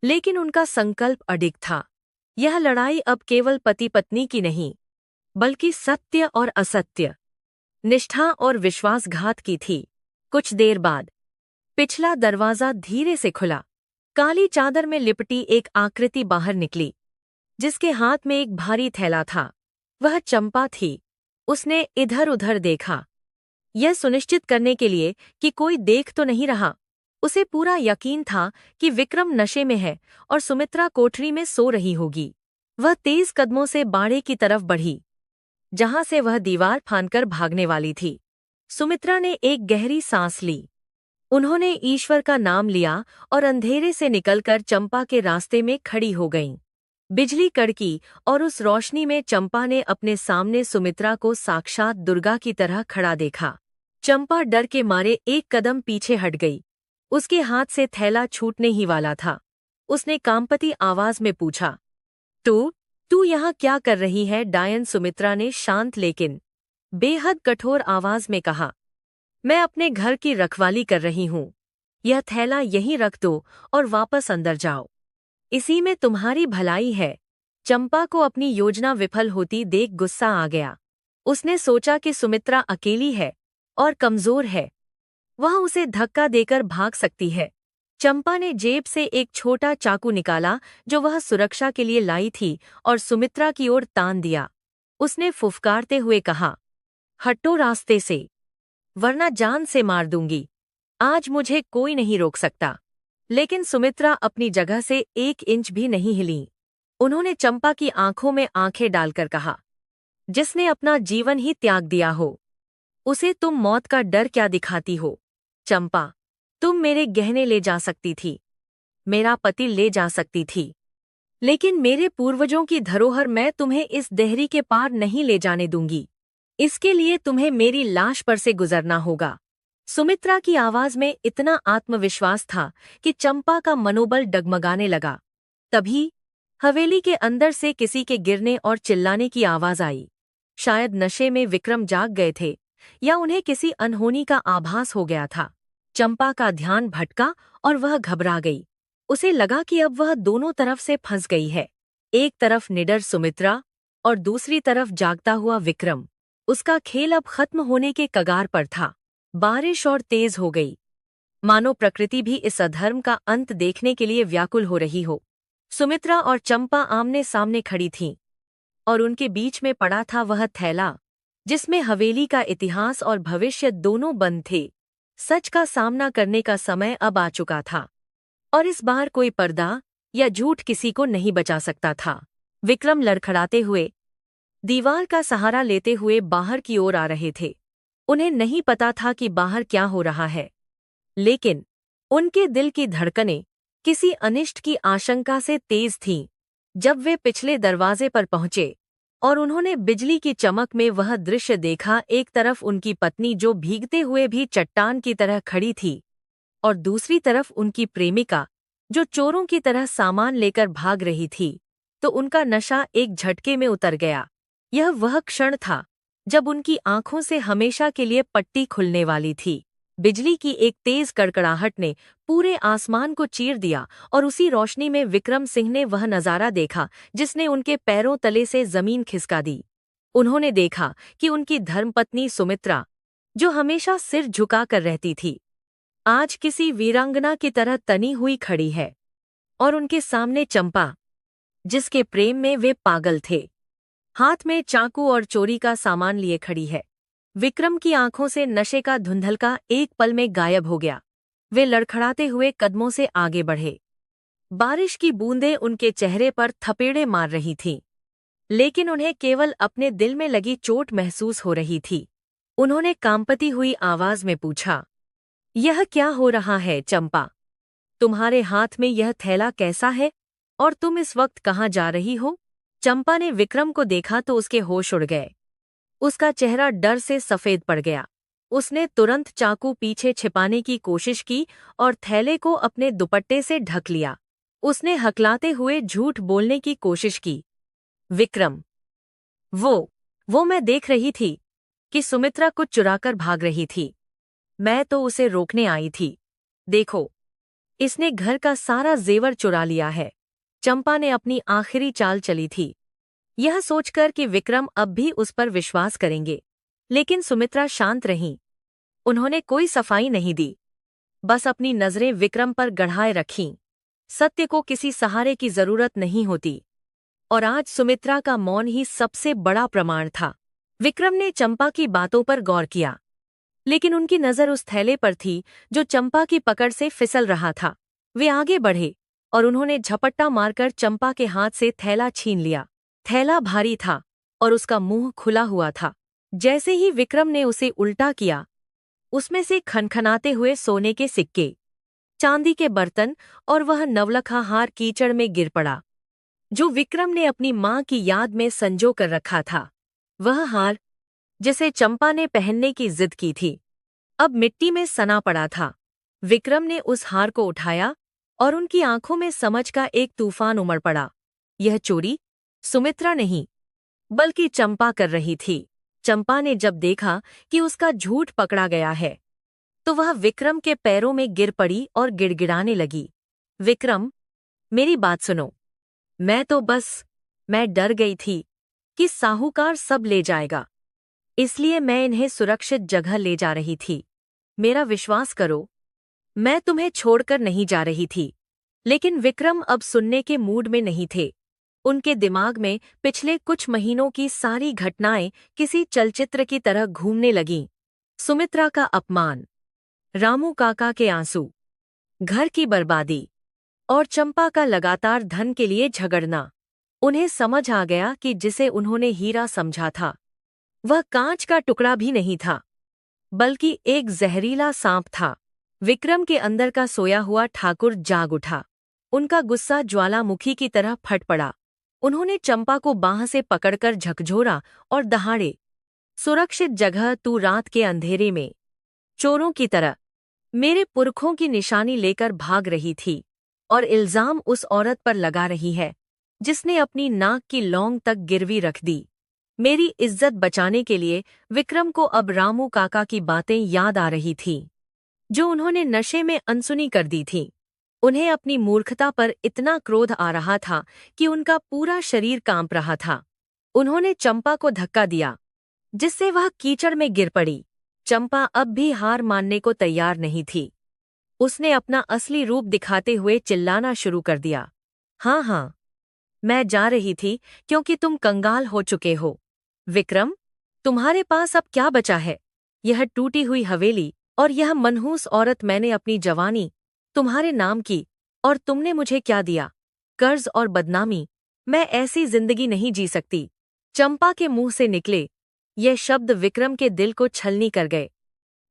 Speaker 1: लेकिन उनका संकल्प अडिग था। यह लड़ाई अब केवल पति पत्नी की नहीं, बल्कि सत्य और असत्य, निष्ठा और विश्वासघात की थी। कुछ देर बाद पिछला दरवाजा धीरे से खुला। काली चादर में लिपटी एक आकृति बाहर निकली, जिसके हाथ में एक भारी थैला था। वह चंपा थी। उसने इधर उधर देखा, यह सुनिश्चित करने के लिए कि कोई देख तो नहीं रहा। उसे पूरा यकीन था कि विक्रम नशे में है और सुमित्रा कोठरी में सो रही होगी। वह तेज कदमों से बाड़े की तरफ बढ़ी, जहां से वह दीवार फांदकर भागने वाली थी। सुमित्रा ने एक गहरी सांस ली। उन्होंने ईश्वर का नाम लिया और अंधेरे से निकलकर चंपा के रास्ते में खड़ी हो गईं। बिजली कड़की और उस रोशनी में चंपा ने अपने सामने सुमित्रा को साक्षात दुर्गा की तरह खड़ा देखा। चंपा डर के मारे एक कदम पीछे हट गई। उसके हाथ से थैला छूटने ही वाला था। उसने कांपती आवाज में पूछा, तू तू यहाँ क्या कर रही है? डायन सुमित्रा ने शांत लेकिन बेहद कठोर आवाज में कहा, मैं अपने घर की रखवाली कर रही हूँ। यह थैला यहीं रख दो और वापस अंदर जाओ। इसी में तुम्हारी भलाई है। चंपा को अपनी योजना विफल होती देख गुस्सा आ गया। उसने सोचा कि सुमित्रा अकेली है और कमजोर है, वह उसे धक्का देकर भाग सकती है। चंपा ने जेब से एक छोटा चाकू निकाला जो वह सुरक्षा के लिए लाई थी और सुमित्रा की ओर तान दिया। उसने फुफकारते हुए कहा, हटो रास्ते से, वरना जान से मार दूंगी। आज मुझे कोई नहीं रोक सकता। लेकिन सुमित्रा अपनी जगह से 1 इंच भी नहीं हिली। उन्होंने चंपा की आंखों में आंखें डालकर कहा, जिसने अपना जीवन ही त्याग दिया हो, उसे तुम मौत का डर क्या दिखाती हो? चंपा, तुम मेरे गहने ले जा सकती थी, मेरा पति ले जा सकती थी, लेकिन मेरे पूर्वजों की धरोहर मैं तुम्हें इस देहरी के पार नहीं ले जाने दूंगी। इसके लिए तुम्हें मेरी लाश पर से गुजरना होगा। सुमित्रा की आवाज में इतना आत्मविश्वास था कि चंपा का मनोबल डगमगाने लगा। तभी हवेली के अंदर से किसी के गिरने और चिल्लाने की आवाज आई। शायद नशे में विक्रम जाग गए थे या उन्हें किसी अनहोनी का आभास हो गया था। चंपा का ध्यान भटका और वह घबरा गई। उसे लगा कि अब वह दोनों तरफ से फंस गई है। एक तरफ निडर सुमित्रा और दूसरी तरफ जागता हुआ विक्रम। उसका खेल अब खत्म होने के कगार पर था। बारिश और तेज हो गई, मानो प्रकृति भी इस अधर्म का अंत देखने के लिए व्याकुल हो रही हो। सुमित्रा और चंपा आमने सामने खड़ी थीं, और उनके बीच में पड़ा था वह थैला जिसमें हवेली का इतिहास और भविष्य दोनों बंद थे। सच का सामना करने का समय अब आ चुका था, और इस बार कोई पर्दा या झूठ किसी को नहीं बचा सकता था। विक्रम लड़खड़ाते हुए, दीवार का सहारा लेते हुए बाहर की ओर आ रहे थे। उन्हें नहीं पता था कि बाहर क्या हो रहा है, लेकिन उनके दिल की धड़कनें किसी अनिष्ट की आशंका से तेज थीं। जब वे पिछले दरवाजे पर पहुंचे और उन्होंने बिजली की चमक में वह दृश्य देखा, एक तरफ उनकी पत्नी जो भीगते हुए भी चट्टान की तरह खड़ी थी, और दूसरी तरफ उनकी प्रेमिका जो चोरों की तरह सामान लेकर भाग रही थी, तो उनका नशा एक झटके में उतर गया। यह वह क्षण था जब उनकी आंखों से हमेशा के लिए पट्टी खुलने वाली थी। बिजली की एक तेज कड़कड़ाहट ने पूरे आसमान को चीर दिया, और उसी रोशनी में विक्रम सिंह ने वह नजारा देखा जिसने उनके पैरों तले से जमीन खिसका दी। उन्होंने देखा कि उनकी धर्मपत्नी सुमित्रा, जो हमेशा सिर झुकाकर रहती थी, आज किसी वीरांगना की तरह तनी हुई खड़ी है, और उनके सामने चंपा, जिसके प्रेम में वे पागल थे, हाथ में चाकू और चोरी का सामान लिए खड़ी है। विक्रम की आंखों से नशे का धुंधलका एक पल में गायब हो गया। वे लड़खड़ाते हुए कदमों से आगे बढ़े। बारिश की बूंदें उनके चेहरे पर थपेड़े मार रही थीं, लेकिन उन्हें केवल अपने दिल में लगी चोट महसूस हो रही थी। उन्होंने कांपती हुई आवाज में पूछा, यह क्या हो रहा है चंपा? तुम्हारे हाथ में यह थैला कैसा है, और तुम इस वक्त कहाँ जा रही हो? चंपा ने विक्रम को देखा तो उसके होश उड़ गए। उसका चेहरा डर से सफेद पड़ गया। उसने तुरंत चाकू पीछे छिपाने की कोशिश की और थैले को अपने दुपट्टे से ढक लिया। उसने हकलाते हुए झूठ बोलने की कोशिश की, विक्रम, वो मैं देख रही थी कि सुमित्रा कुछ चुराकर भाग रही थी। मैं तो उसे रोकने आई थी। देखो, इसने घर का सारा जेवर चुरा लिया है। चंपा ने अपनी आखिरी चाल चली थी, यह सोचकर कि विक्रम अब भी उस पर विश्वास करेंगे। लेकिन सुमित्रा शांत रहीं। उन्होंने कोई सफाई नहीं दी, बस अपनी नजरें विक्रम पर गढ़ाए रखीं। सत्य को किसी सहारे की जरूरत नहीं होती, और आज सुमित्रा का मौन ही सबसे बड़ा प्रमाण था। विक्रम ने चंपा की बातों पर गौर किया, लेकिन उनकी नजर उस थैले पर थी जो चंपा की पकड़ से फिसल रहा था। वे आगे बढ़े और उन्होंने झपट्टा मारकर चंपा के हाथ से थैला छीन लिया। थैला भारी था और उसका मुंह खुला हुआ था। जैसे ही विक्रम ने उसे उल्टा किया, उसमें से खनखनाते हुए सोने के सिक्के, चांदी के बर्तन और वह नवलखा हार कीचड़ में गिर पड़ा। जो विक्रम ने अपनी माँ की याद में संजो कर रखा था। वह हार, जिसे चंपा ने पहनने की जिद की थी, अब मिट्टी में सना पड़ा था। विक्रम ने उस हार को उठाया और उनकी आंखों में समझ का एक तूफान उमड़ पड़ा। यह चोरी सुमित्रा नहीं, बल्कि चंपा कर रही थी। चंपा ने जब देखा कि उसका झूठ पकड़ा गया है, तो वह विक्रम के पैरों में गिर पड़ी और गिड़गिड़ाने लगी। विक्रम, मेरी बात सुनो। मैं डर गई थी कि साहूकार सब ले जाएगा, इसलिए मैं इन्हें सुरक्षित जगह ले जा रही थी। मेरा विश्वास करो, मैं तुम्हें छोड़कर नहीं जा रही थी। लेकिन विक्रम अब सुनने के मूड में नहीं थे। उनके दिमाग में पिछले कुछ महीनों की सारी घटनाएं किसी चलचित्र की तरह घूमने लगीं। सुमित्रा का अपमान, रामू काका के आंसू, घर की बर्बादी और चंपा का लगातार धन के लिए झगड़ना। उन्हें समझ आ गया कि जिसे उन्होंने हीरा समझा था, वह कांच का टुकड़ा भी नहीं था, बल्कि एक जहरीला सांप था। विक्रम के अंदर का सोया हुआ ठाकुर जाग उठा। उनका गुस्सा ज्वालामुखी की तरह फट पड़ा। उन्होंने चंपा को बांह से पकड़कर झकझोरा और दहाड़े, सुरक्षित जगह तू रात के अंधेरे में चोरों की तरह मेरे पुरखों की निशानी लेकर भाग रही थी, और इल्जाम उस औरत पर लगा रही है जिसने अपनी नाक की लौंग तक गिरवी रख दी। मेरी इज्जत बचाने के लिए विक्रम को अब रामू काका की बातें याद आ रही थीं, जो उन्होंने नशे में अनसुनी कर दी थीं। उन्हें अपनी मूर्खता पर इतना क्रोध आ रहा था कि उनका पूरा शरीर कांप रहा था। उन्होंने चंपा को धक्का दिया, जिससे वह कीचड़ में गिर पड़ी। चंपा अब भी हार मानने को तैयार नहीं थी। उसने अपना असली रूप दिखाते हुए चिल्लाना शुरू कर दिया। हाँ हाँ, मैं जा रही थी क्योंकि तुम कंगाल हो चुके हो। विक्रम, तुम्हारे पास अब क्या बचा है? यह टूटी हुई हवेली और यह मनहूस औरत मैंने अपनी जवानी तुम्हारे नाम की, और तुमने मुझे क्या दिया? कर्ज और बदनामी। मैं ऐसी जिंदगी नहीं जी सकती। चंपा के मुंह से निकले ये शब्द विक्रम के दिल को छलनी कर गए,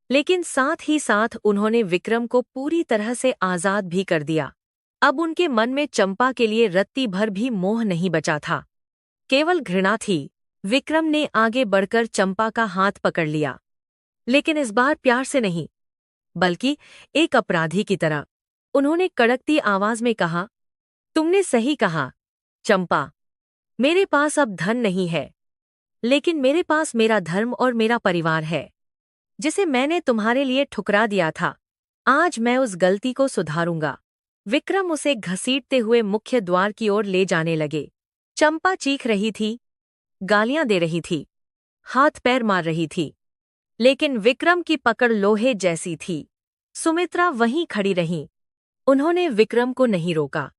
Speaker 1: लेकिन साथ ही साथ उन्होंने विक्रम को पूरी तरह से आजाद भी कर दिया। अब उनके मन में चंपा के लिए रत्ती भर भी मोह नहीं बचा था, केवल घृणा थी। विक्रम ने आगे बढ़कर चंपा का हाथ पकड़ लिया, लेकिन इस बार प्यार से नहीं, बल्कि एक अपराधी की तरह। उन्होंने कड़कती आवाज में कहा, तुमने सही कहा चंपा, मेरे पास अब धन नहीं है, लेकिन मेरे पास मेरा धर्म और मेरा परिवार है, जिसे मैंने तुम्हारे लिए ठुकरा दिया था। आज मैं उस गलती को सुधारूंगा। विक्रम उसे घसीटते हुए मुख्य द्वार की ओर ले जाने लगे। चंपा चीख रही थी, गालियां दे रही थी, हाथ पैर मार रही थी, लेकिन विक्रम की पकड़ लोहे जैसी थी। सुमित्रा वहीं खड़ी रहीं। उन्होंने विक्रम को नहीं रोका।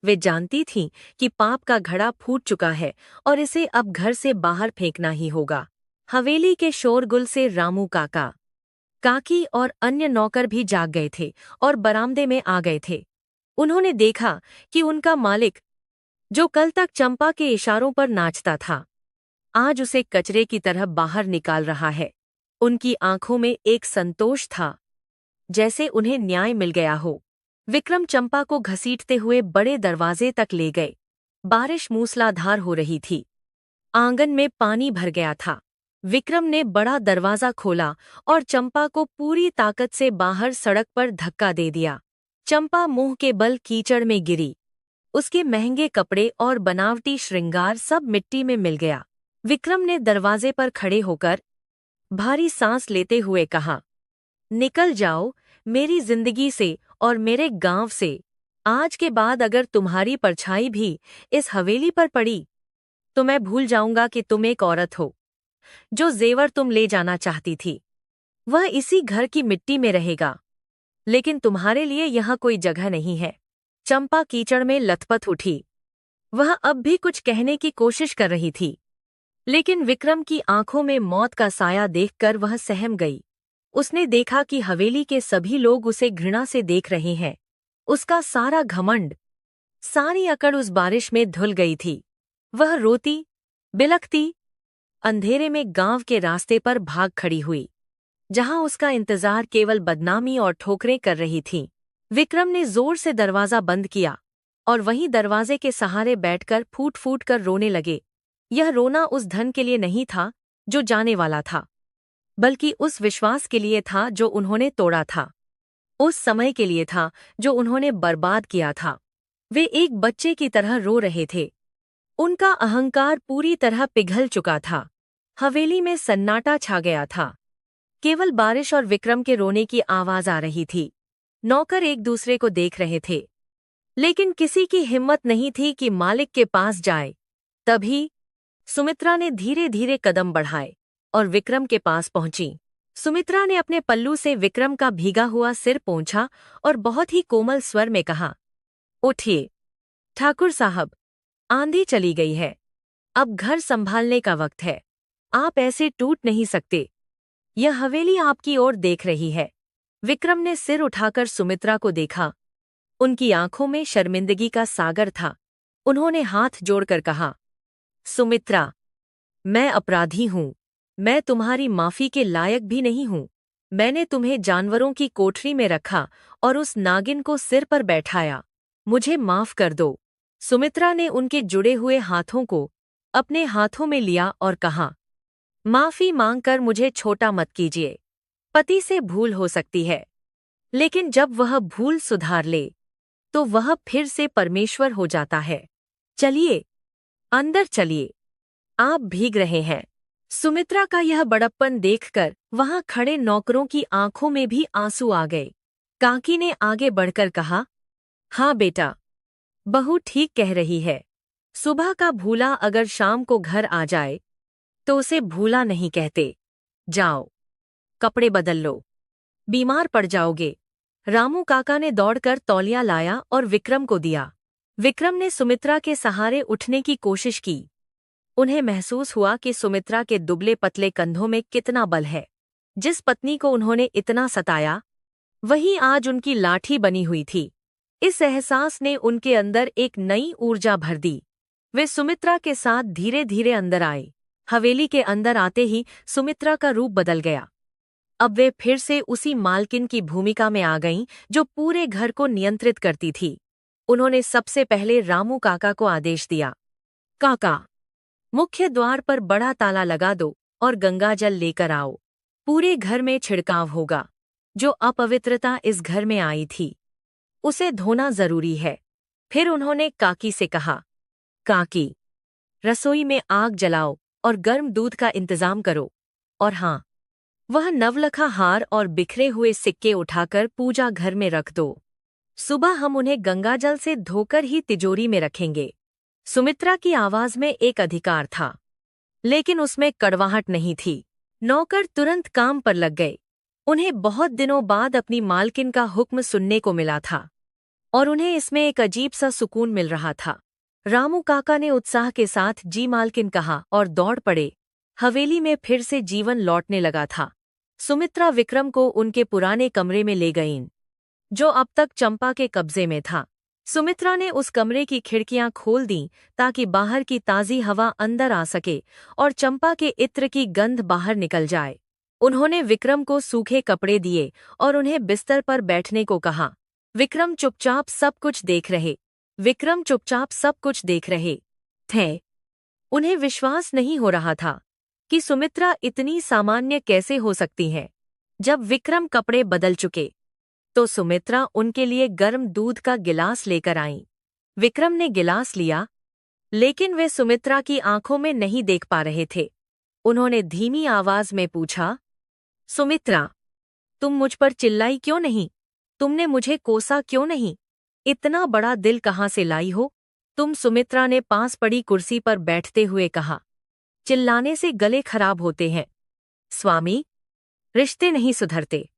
Speaker 1: वे जानती थीं कि पाप का घड़ा फूट चुका है और इसे अब घर से बाहर फेंकना ही होगा। हवेली के शोरगुल से रामू काका, काकी और अन्य नौकर भी जाग गए थे और बरामदे में आ गए थे। उन्होंने देखा कि उनका मालिक, जो कल तक चंपा के इशारों पर नाचता था, आज उसे कचरे की तरह बाहर निकाल रहा है। उनकी आंखों में एक संतोष था, जैसे उन्हें न्याय मिल गया हो। विक्रम चंपा को घसीटते हुए बड़े दरवाजे तक ले गए। बारिश मूसलाधार हो रही थी। आंगन में पानी भर गया था। विक्रम ने बड़ा दरवाजा खोला और चंपा को पूरी ताकत से बाहर सड़क पर धक्का दे दिया। चंपा मुंह के बल कीचड़ में गिरी। उसके महंगे कपड़े और बनावटी श्रृंगार सब मिट्टी में मिल गया। विक्रम ने दरवाजे पर खड़े होकर भारी सांस लेते हुए कहा, निकल जाओ मेरी जिंदगी से और मेरे गांव से। आज के बाद अगर तुम्हारी परछाई भी इस हवेली पर पड़ी, तो मैं भूल जाऊंगा कि तुम एक औरत हो। जो जेवर तुम ले जाना चाहती थी, वह इसी घर की मिट्टी में रहेगा, लेकिन तुम्हारे लिए यहाँ कोई जगह नहीं है। चंपा कीचड़ में लथपथ उठी। वह अब भी कुछ कहने की कोशिश कर रही थी, लेकिन विक्रम की आंखों में मौत का साया देखकर वह सहम गई। उसने देखा कि हवेली के सभी लोग उसे घृणा से देख रहे हैं। उसका सारा घमंड, सारी अकड़ उस बारिश में धुल गई थी। वह रोती, बिलखती, अंधेरे में गांव के रास्ते पर भाग खड़ी हुई, जहां उसका इंतजार केवल बदनामी और ठोकरें कर रही थीं। विक्रम ने जोर से दरवाजा बंद किया और वहीं दरवाजे के सहारे बैठकर फूट फूट कर रोने लगे। यह रोना उस धन के लिए नहीं था जो जाने वाला था, बल्कि उस विश्वास के लिए था जो उन्होंने तोड़ा था, उस समय के लिए था जो उन्होंने बर्बाद किया था। वे एक बच्चे की तरह रो रहे थे। उनका अहंकार पूरी तरह पिघल चुका था। हवेली में सन्नाटा छा गया था। केवल बारिश और विक्रम के रोने की आवाज आ रही थी। नौकर एक दूसरे को देख रहे थे, लेकिन किसी की हिम्मत नहीं थी कि मालिक के पास जाए। तभी सुमित्रा ने धीरे धीरे कदम बढ़ाए और विक्रम के पास पहुंची। सुमित्रा ने अपने पल्लू से विक्रम का भीगा हुआ सिर पोंछा और बहुत ही कोमल स्वर में कहा, उठिए ठाकुर साहब, आंधी चली गई है, अब घर संभालने का वक्त है। आप ऐसे टूट नहीं सकते। यह हवेली आपकी ओर देख रही है। विक्रम ने सिर उठाकर सुमित्रा को देखा। उनकी आंखों में शर्मिंदगी का सागर था। उन्होंने हाथ जोड़कर कहा, सुमित्रा, मैं अपराधी हूं। मैं तुम्हारी माफी के लायक भी नहीं हूं। मैंने तुम्हें जानवरों की कोठरी में रखा और उस नागिन को सिर पर बैठाया। मुझे माफ कर दो। सुमित्रा ने उनके जुड़े हुए हाथों को अपने हाथों में लिया और कहा, माफी मांगकर मुझे छोटा मत कीजिए। पति से भूल हो सकती है, लेकिन जब वह भूल सुधार ले तो वह फिर से परमेश्वर हो जाता है। चलिए, अंदर चलिए, आप भीग रहे हैं। सुमित्रा का यह बड़प्पन देखकर वहां खड़े नौकरों की आंखों में भी आंसू आ गए। काकी ने आगे बढ़कर कहा, हाँ बेटा, बहू ठीक कह रही है। सुबह का भूला अगर शाम को घर आ जाए तो उसे भूला नहीं कहते। जाओ, कपड़े बदल लो, बीमार पड़ जाओगे। रामू काका ने दौड़कर तौलिया लाया और विक्रम को दिया। विक्रम ने सुमित्रा के सहारे उठने की कोशिश की। उन्हें महसूस हुआ कि सुमित्रा के दुबले पतले कंधों में कितना बल है। जिस पत्नी को उन्होंने इतना सताया, वही आज उनकी लाठी बनी हुई थी। इस एहसास ने उनके अंदर एक नई ऊर्जा भर दी। वे सुमित्रा के साथ धीरे धीरे अंदर आए। हवेली के अंदर आते ही सुमित्रा का रूप बदल गया। अब वे फिर से उसी मालकिन की भूमिका में आ गईं जो पूरे घर को नियंत्रित करती थी। उन्होंने सबसे पहले रामू काका को आदेश दिया, काका, मुख्य द्वार पर बड़ा ताला लगा दो और गंगाजल लेकर आओ। पूरे घर में छिड़काव होगा। जो अपवित्रता इस घर में आई थी, उसे धोना जरूरी है। फिर उन्होंने काकी से कहा, काकी, रसोई में आग जलाओ और गर्म दूध का इंतजाम करो। और हाँ, वह नवलखा हार और बिखरे हुए सिक्के उठाकर पूजा घर में रख दो। सुबह हम उन्हें गंगाजल से धोकर ही तिजोरी में रखेंगे। सुमित्रा की आवाज में एक अधिकार था, लेकिन उसमें कड़वाहट नहीं थी। नौकर तुरंत काम पर लग गए। उन्हें बहुत दिनों बाद अपनी मालकिन का हुक्म सुनने को मिला था और उन्हें इसमें एक अजीब सा सुकून मिल रहा था। रामू काका ने उत्साह के साथ जी मालकिन कहा और दौड़ पड़े। हवेली में फिर से जीवन लौटने लगा था। सुमित्रा विक्रम को उनके पुराने कमरे में ले गईं, जो अब तक चंपा के कब्जे में था। सुमित्रा ने उस कमरे की खिड़कियां खोल दीं ताकि बाहर की ताज़ी हवा अंदर आ सके और चंपा के इत्र की गंध बाहर निकल जाए। उन्होंने विक्रम को सूखे कपड़े दिए और उन्हें बिस्तर पर बैठने को कहा। विक्रम चुपचाप सब कुछ देख रहे थे। उन्हें विश्वास नहीं हो रहा था कि सुमित्रा इतनी सामान्य कैसे हो सकती है। जब विक्रम कपड़े बदल चुके तो सुमित्रा उनके लिए गर्म दूध का गिलास लेकर आईं। विक्रम ने गिलास लिया, लेकिन वे सुमित्रा की आंखों में नहीं देख पा रहे थे। उन्होंने धीमी आवाज में पूछा, सुमित्रा, तुम मुझ पर चिल्लाई क्यों नहीं? तुमने मुझे कोसा क्यों नहीं? इतना बड़ा दिल कहाँ से लाई हो तुम? सुमित्रा ने पास पड़ी कुर्सी पर बैठते हुए कहा, चिल्लाने से गले खराब होते हैं स्वामी, रिश्ते नहीं सुधरते।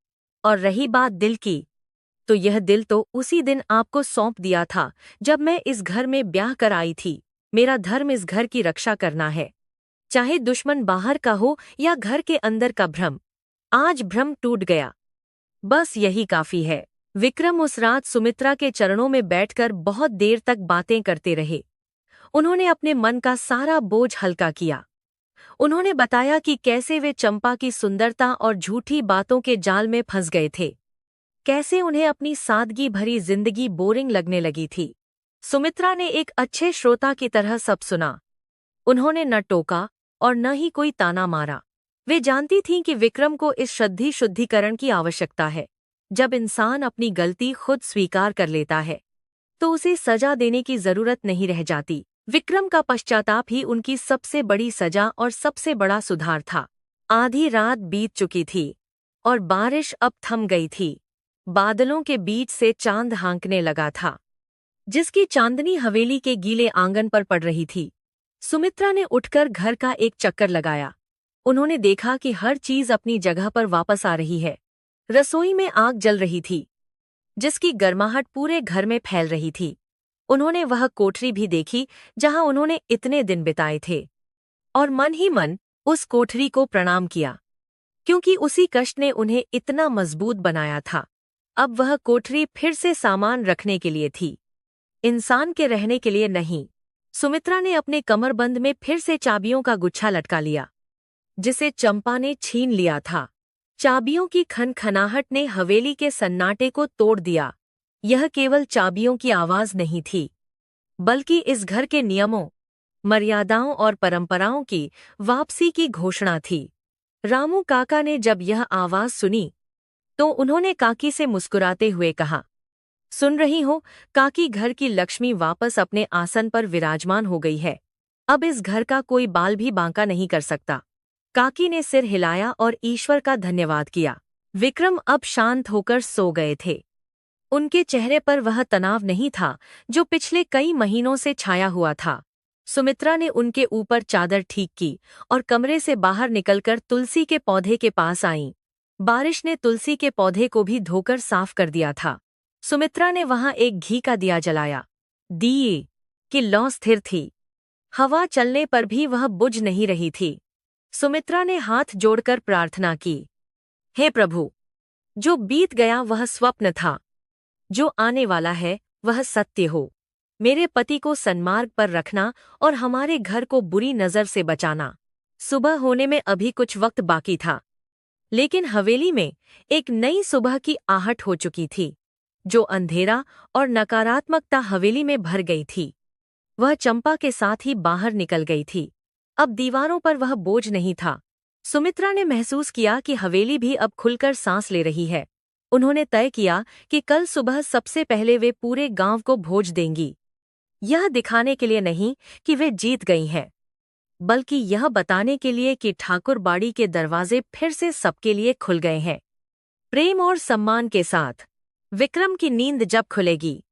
Speaker 1: और रही बात दिल की, तो यह दिल तो उसी दिन आपको सौंप दिया था जब मैं इस घर में ब्याह कर आई थी। मेरा धर्म इस घर की रक्षा करना है, चाहे दुश्मन बाहर का हो या घर के अंदर का भ्रम। आज भ्रम टूट गया, बस यही काफी है। विक्रम उस रात सुमित्रा के चरणों में बैठकर बहुत देर तक बातें करते रहे। उन्होंने अपने मन का सारा बोझ हल्का किया। उन्होंने बताया कि कैसे वे चंपा की सुंदरता और झूठी बातों के जाल में फंस गए थे, कैसे उन्हें अपनी सादगी भरी जिंदगी बोरिंग लगने लगी थी। सुमित्रा ने एक अच्छे श्रोता की तरह सब सुना। उन्होंने न टोका और न ही कोई ताना मारा। वे जानती थीं कि विक्रम को इस शुद्धिकरण की आवश्यकता है। जब इंसान अपनी गलती खुद स्वीकार कर लेता है तो उसे सजा देने की जरूरत नहीं रह जाती। विक्रम का पश्चाताप ही उनकी सबसे बड़ी सजा और सबसे बड़ा सुधार था। आधी रात बीत चुकी थी और बारिश अब थम गई थी। बादलों के बीच से चांद हांकने लगा था, जिसकी चांदनी हवेली के गीले आंगन पर पड़ रही थी। सुमित्रा ने उठकर घर का एक चक्कर लगाया। उन्होंने देखा कि हर चीज अपनी जगह पर वापस आ रही है। रसोई में आग जल रही थी, जिसकी गर्माहट पूरे घर में फैल रही थी। उन्होंने वह कोठरी भी देखी जहां उन्होंने इतने दिन बिताए थे, और मन ही मन उस कोठरी को प्रणाम किया, क्योंकि उसी कष्ट ने उन्हें इतना मजबूत बनाया था। अब वह कोठरी फिर से सामान रखने के लिए थी, इंसान के रहने के लिए नहीं। सुमित्रा ने अपने कमरबंद में फिर से चाबियों का गुच्छा लटका लिया, जिसे चंपा ने छीन लिया था। चाबियों की खनखनाहट ने हवेली के सन्नाटे को तोड़ दिया। यह केवल चाबियों की आवाज नहीं थी, बल्कि इस घर के नियमों, मर्यादाओं और परंपराओं की वापसी की घोषणा थी। रामू काका ने जब यह आवाज सुनी तो उन्होंने काकी से मुस्कुराते हुए कहा, सुन रही हो काकी, घर की लक्ष्मी वापस अपने आसन पर विराजमान हो गई है। अब इस घर का कोई बाल भी बांका नहीं कर सकता। काकी ने सिर हिलाया और ईश्वर का धन्यवाद किया। विक्रम अब शांत होकर सो गए थे। उनके चेहरे पर वह तनाव नहीं था जो पिछले कई महीनों से छाया हुआ था। सुमित्रा ने उनके ऊपर चादर ठीक की और कमरे से बाहर निकलकर तुलसी के पौधे के पास आईं। बारिश ने तुलसी के पौधे को भी धोकर साफ कर दिया था। सुमित्रा ने वहां एक घी का दिया जलाया। दिए की लौ स्थिर थी, हवा चलने पर भी वह बुझ नहीं रही थी। सुमित्रा ने हाथ जोड़कर प्रार्थना की, हे प्रभु, जो बीत गया वह स्वप्न था, जो आने वाला है वह सत्य हो। मेरे पति को सन्मार्ग पर रखना और हमारे घर को बुरी नजर से बचाना। सुबह होने में अभी कुछ वक्त बाकी था, लेकिन हवेली में एक नई सुबह की आहट हो चुकी थी। जो अंधेरा और नकारात्मकता हवेली में भर गई थी, वह चंपा के साथ ही बाहर निकल गई थी। अब दीवारों पर वह बोझ नहीं था। सुमित्रा ने महसूस किया कि हवेली भी अब खुलकर सांस ले रही है। उन्होंने तय किया कि कल सुबह सबसे पहले वे पूरे गांव को भोज देंगी। यह दिखाने के लिए नहीं कि वे जीत गई हैं, बल्कि यह बताने के लिए कि ठाकुर बाड़ी के दरवाजे फिर से सबके लिए खुल गए हैं। प्रेम और सम्मान के साथ विक्रम की नींद जब खुलेगी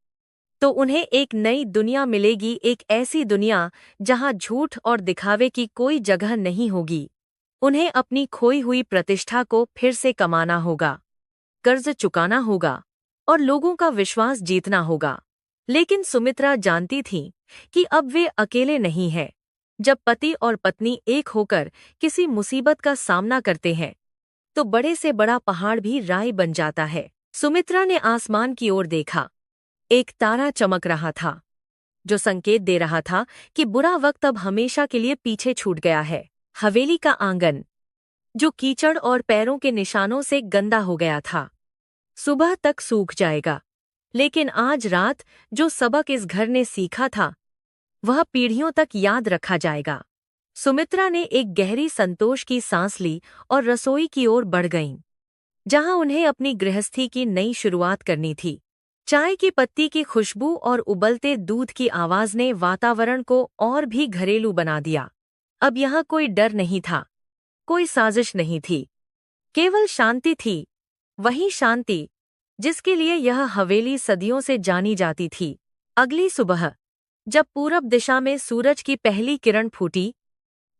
Speaker 1: तो उन्हें एक नई दुनिया मिलेगी, एक ऐसी दुनिया जहां झूठ और दिखावे की कोई जगह नहीं होगी। उन्हें अपनी खोई हुई प्रतिष्ठा को फिर से कमाना होगा, कर्ज चुकाना होगा और लोगों का विश्वास जीतना होगा। लेकिन सुमित्रा जानती थी कि अब वे अकेले नहीं हैं। जब पति और पत्नी एक होकर किसी मुसीबत का सामना करते हैं तो बड़े से बड़ा पहाड़ भी राई बन जाता है। सुमित्रा ने आसमान की ओर देखा। एक तारा चमक रहा था, जो संकेत दे रहा था कि बुरा वक्त अब हमेशा के लिए पीछे छूट गया है। हवेली का आंगन, जो कीचड़ और पैरों के निशानों से गंदा हो गया था, सुबह तक सूख जाएगा। लेकिन आज रात जो सबक इस घर ने सीखा था, वह पीढ़ियों तक याद रखा जाएगा। सुमित्रा ने एक गहरी संतोष की सांस ली और रसोई की ओर बढ़ गईं, जहां उन्हें अपनी गृहस्थी की नई शुरुआत करनी थी। चाय की पत्ती की खुशबू और उबलते दूध की आवाज ने वातावरण को और भी घरेलू बना दिया। अब यहाँ कोई डर नहीं था, कोई साजिश नहीं थी, केवल शांति थी। वही शांति जिसके लिए यह हवेली सदियों से जानी जाती थी। अगली सुबह जब पूरब दिशा में सूरज की पहली किरण फूटी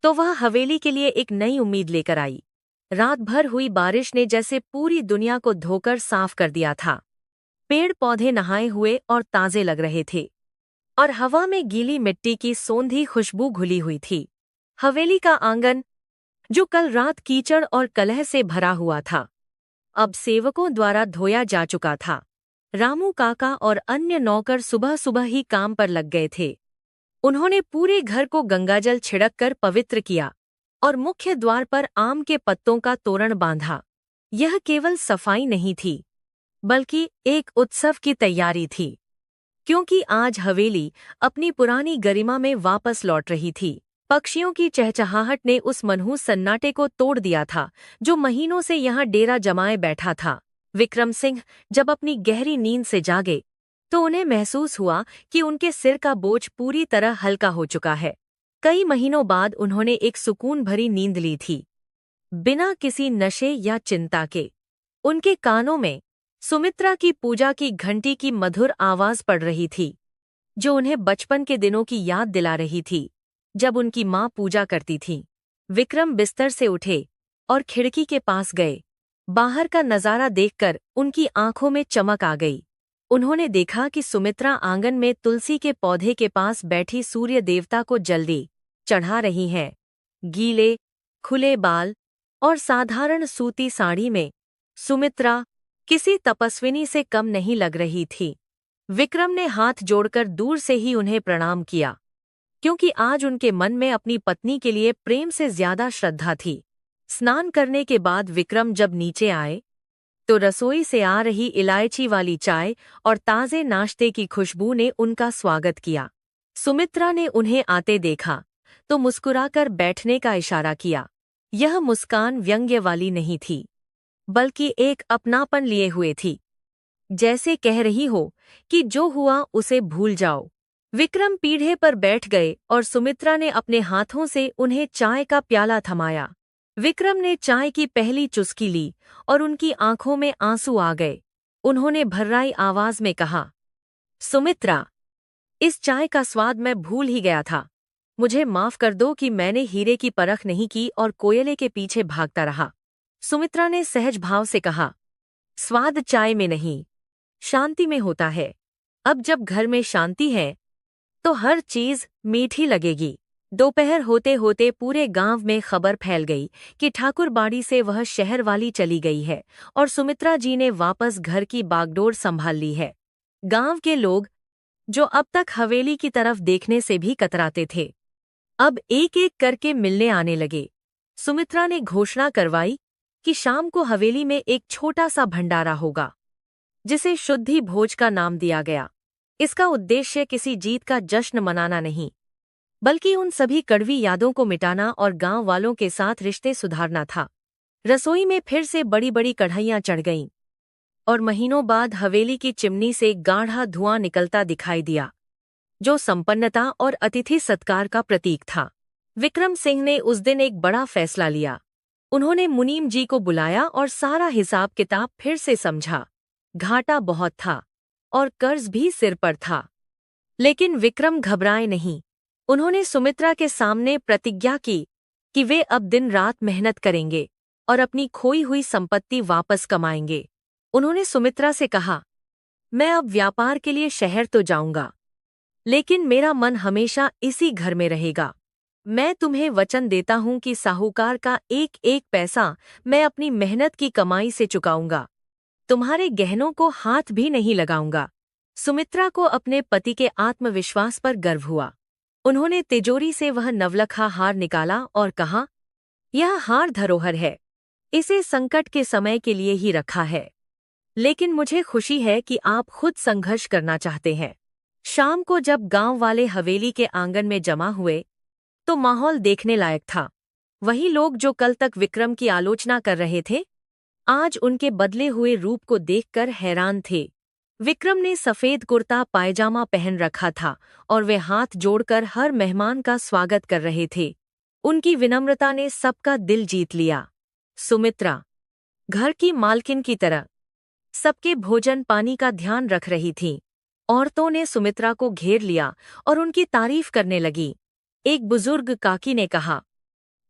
Speaker 1: तो वह हवेली के लिए एक नई उम्मीद लेकर आई। रात भर हुई बारिश ने जैसे पूरी दुनिया को धोकर साफ कर दिया था। पेड़ पौधे नहाए हुए और ताजे लग रहे थे और हवा में गीली मिट्टी की सोंधी खुशबू घुली हुई थी। हवेली का आंगन, जो कल रात कीचड़ और कलह से भरा हुआ था, अब सेवकों द्वारा धोया जा चुका था। रामू काका और अन्य नौकर सुबह सुबह ही काम पर लग गए थे। उन्होंने पूरे घर को गंगाजल छिड़ककर पवित्र किया और मुख्य द्वार पर आम के पत्तों का तोरण बांधा। यह केवल सफाई नहीं थी, बल्कि एक उत्सव की तैयारी थी। क्योंकि आज हवेली अपनी पुरानी गरिमा में वापस लौट रही थी। पक्षियों की चहचहाहट ने उस मनहूस सन्नाटे को तोड़ दिया था जो महीनों से यहाँ डेरा जमाए बैठा था। विक्रम सिंह जब अपनी गहरी नींद से जागे तो उन्हें महसूस हुआ कि उनके सिर का बोझ पूरी तरह हल्का हो चुका है। कई महीनों बाद उन्होंने एक सुकून भरी नींद ली थी, बिना किसी नशे या चिंता के। उनके कानों में सुमित्रा की पूजा की घंटी की मधुर आवाज पड़ रही थी, जो उन्हें बचपन के दिनों की याद दिला रही थी, जब उनकी माँ पूजा करती थी। विक्रम बिस्तर से उठे और खिड़की के पास गए। बाहर का नजारा देखकर उनकी आंखों में चमक आ गई। उन्होंने देखा कि सुमित्रा आंगन में तुलसी के पौधे के पास बैठी सूर्य देवता को जल्दी चढ़ा रही हैं। गीले, खुले बाल और साधारण सूती साड़ी में सुमित्रा किसी तपस्विनी से कम नहीं लग रही थी। विक्रम ने हाथ जोड़कर दूर से ही उन्हें प्रणाम किया, क्योंकि आज उनके मन में अपनी पत्नी के लिए प्रेम से ज्यादा श्रद्धा थी। स्नान करने के बाद विक्रम जब नीचे आए तो रसोई से आ रही इलायची वाली चाय और ताजे नाश्ते की खुशबू ने उनका स्वागत किया। सुमित्रा ने उन्हें आते देखा तो मुस्कुराकर बैठने का इशारा किया। यह मुस्कान व्यंग्य वाली नहीं थी, बल्कि एक अपनापन लिए हुए थी, जैसे कह रही हो कि जो हुआ उसे भूल जाओ। विक्रम पीढ़े पर बैठ गए और सुमित्रा ने अपने हाथों से उन्हें चाय का प्याला थमाया। विक्रम ने चाय की पहली चुस्की ली और उनकी आंखों में आंसू आ गए। उन्होंने भर्राई आवाज में कहा, सुमित्रा, इस चाय का स्वाद मैं भूल ही गया था। मुझे माफ कर दो कि मैंने हीरे की परख नहीं की और कोयले के पीछे भागता रहा। सुमित्रा ने सहज भाव से कहा, स्वाद चाय में नहीं, शांति में होता है। अब जब घर में शांति है तो हर चीज मीठी लगेगी। दोपहर होते होते पूरे गांव में खबर फैल गई कि ठाकुर बाड़ी से वह शहर वाली चली गई है और सुमित्रा जी ने वापस घर की बागडोर संभाल ली है। गांव के लोग, जो अब तक हवेली की तरफ देखने से भी कतराते थे, अब एक एक करके मिलने आने लगे। सुमित्रा ने घोषणा करवाई कि शाम को हवेली में एक छोटा सा भंडारा होगा, जिसे शुद्धि भोज का नाम दिया गया। इसका उद्देश्य किसी जीत का जश्न मनाना नहीं, बल्कि उन सभी कड़वी यादों को मिटाना और गांव वालों के साथ रिश्ते सुधारना था। रसोई में फिर से बड़ी बड़ी कढ़ाइयां चढ़ गईं और महीनों बाद हवेली की चिमनी से गाढ़ा धुआं निकलता दिखाई दिया, जो संपन्नता और अतिथि सत्कार का प्रतीक था। विक्रम सिंह ने उस दिन एक बड़ा फैसला लिया। उन्होंने मुनीम जी को बुलाया और सारा हिसाब किताब फिर से समझा। घाटा बहुत था और कर्ज भी सिर पर था, लेकिन विक्रम घबराए नहीं। उन्होंने सुमित्रा के सामने प्रतिज्ञा की कि वे अब दिन रात मेहनत करेंगे और अपनी खोई हुई संपत्ति वापस कमाएंगे। उन्होंने सुमित्रा से कहा, मैं अब व्यापार के लिए शहर तो जाऊंगा, लेकिन मेरा मन हमेशा इसी घर में रहेगा। मैं तुम्हें वचन देता हूं कि साहूकार का एक एक पैसा मैं अपनी मेहनत की कमाई से चुकाऊंगा। तुम्हारे गहनों को हाथ भी नहीं लगाऊंगा। सुमित्रा को अपने पति के आत्मविश्वास पर गर्व हुआ। उन्होंने तिजोरी से वह नवलखा हार निकाला और कहा, यह हार धरोहर है, इसे संकट के समय के लिए ही रखा है, लेकिन मुझे खुशी है कि आप खुद संघर्ष करना चाहते हैं। शाम को जब गांव वाले हवेली के आंगन में जमा हुए तो माहौल देखने लायक था। वही लोग जो कल तक विक्रम की आलोचना कर रहे थे, आज उनके बदले हुए रूप को देखकर हैरान थे। विक्रम ने सफेद कुर्ता पायजामा पहन रखा था और वे हाथ जोड़कर हर मेहमान का स्वागत कर रहे थे। उनकी विनम्रता ने सबका दिल जीत लिया। सुमित्रा, घर की मालकिन की तरह, सबके भोजन पानी का ध्यान रख रही थीं। औरतों ने सुमित्रा को घेर लिया और उनकी तारीफ करने लगी। एक बुजुर्ग काकी ने कहा,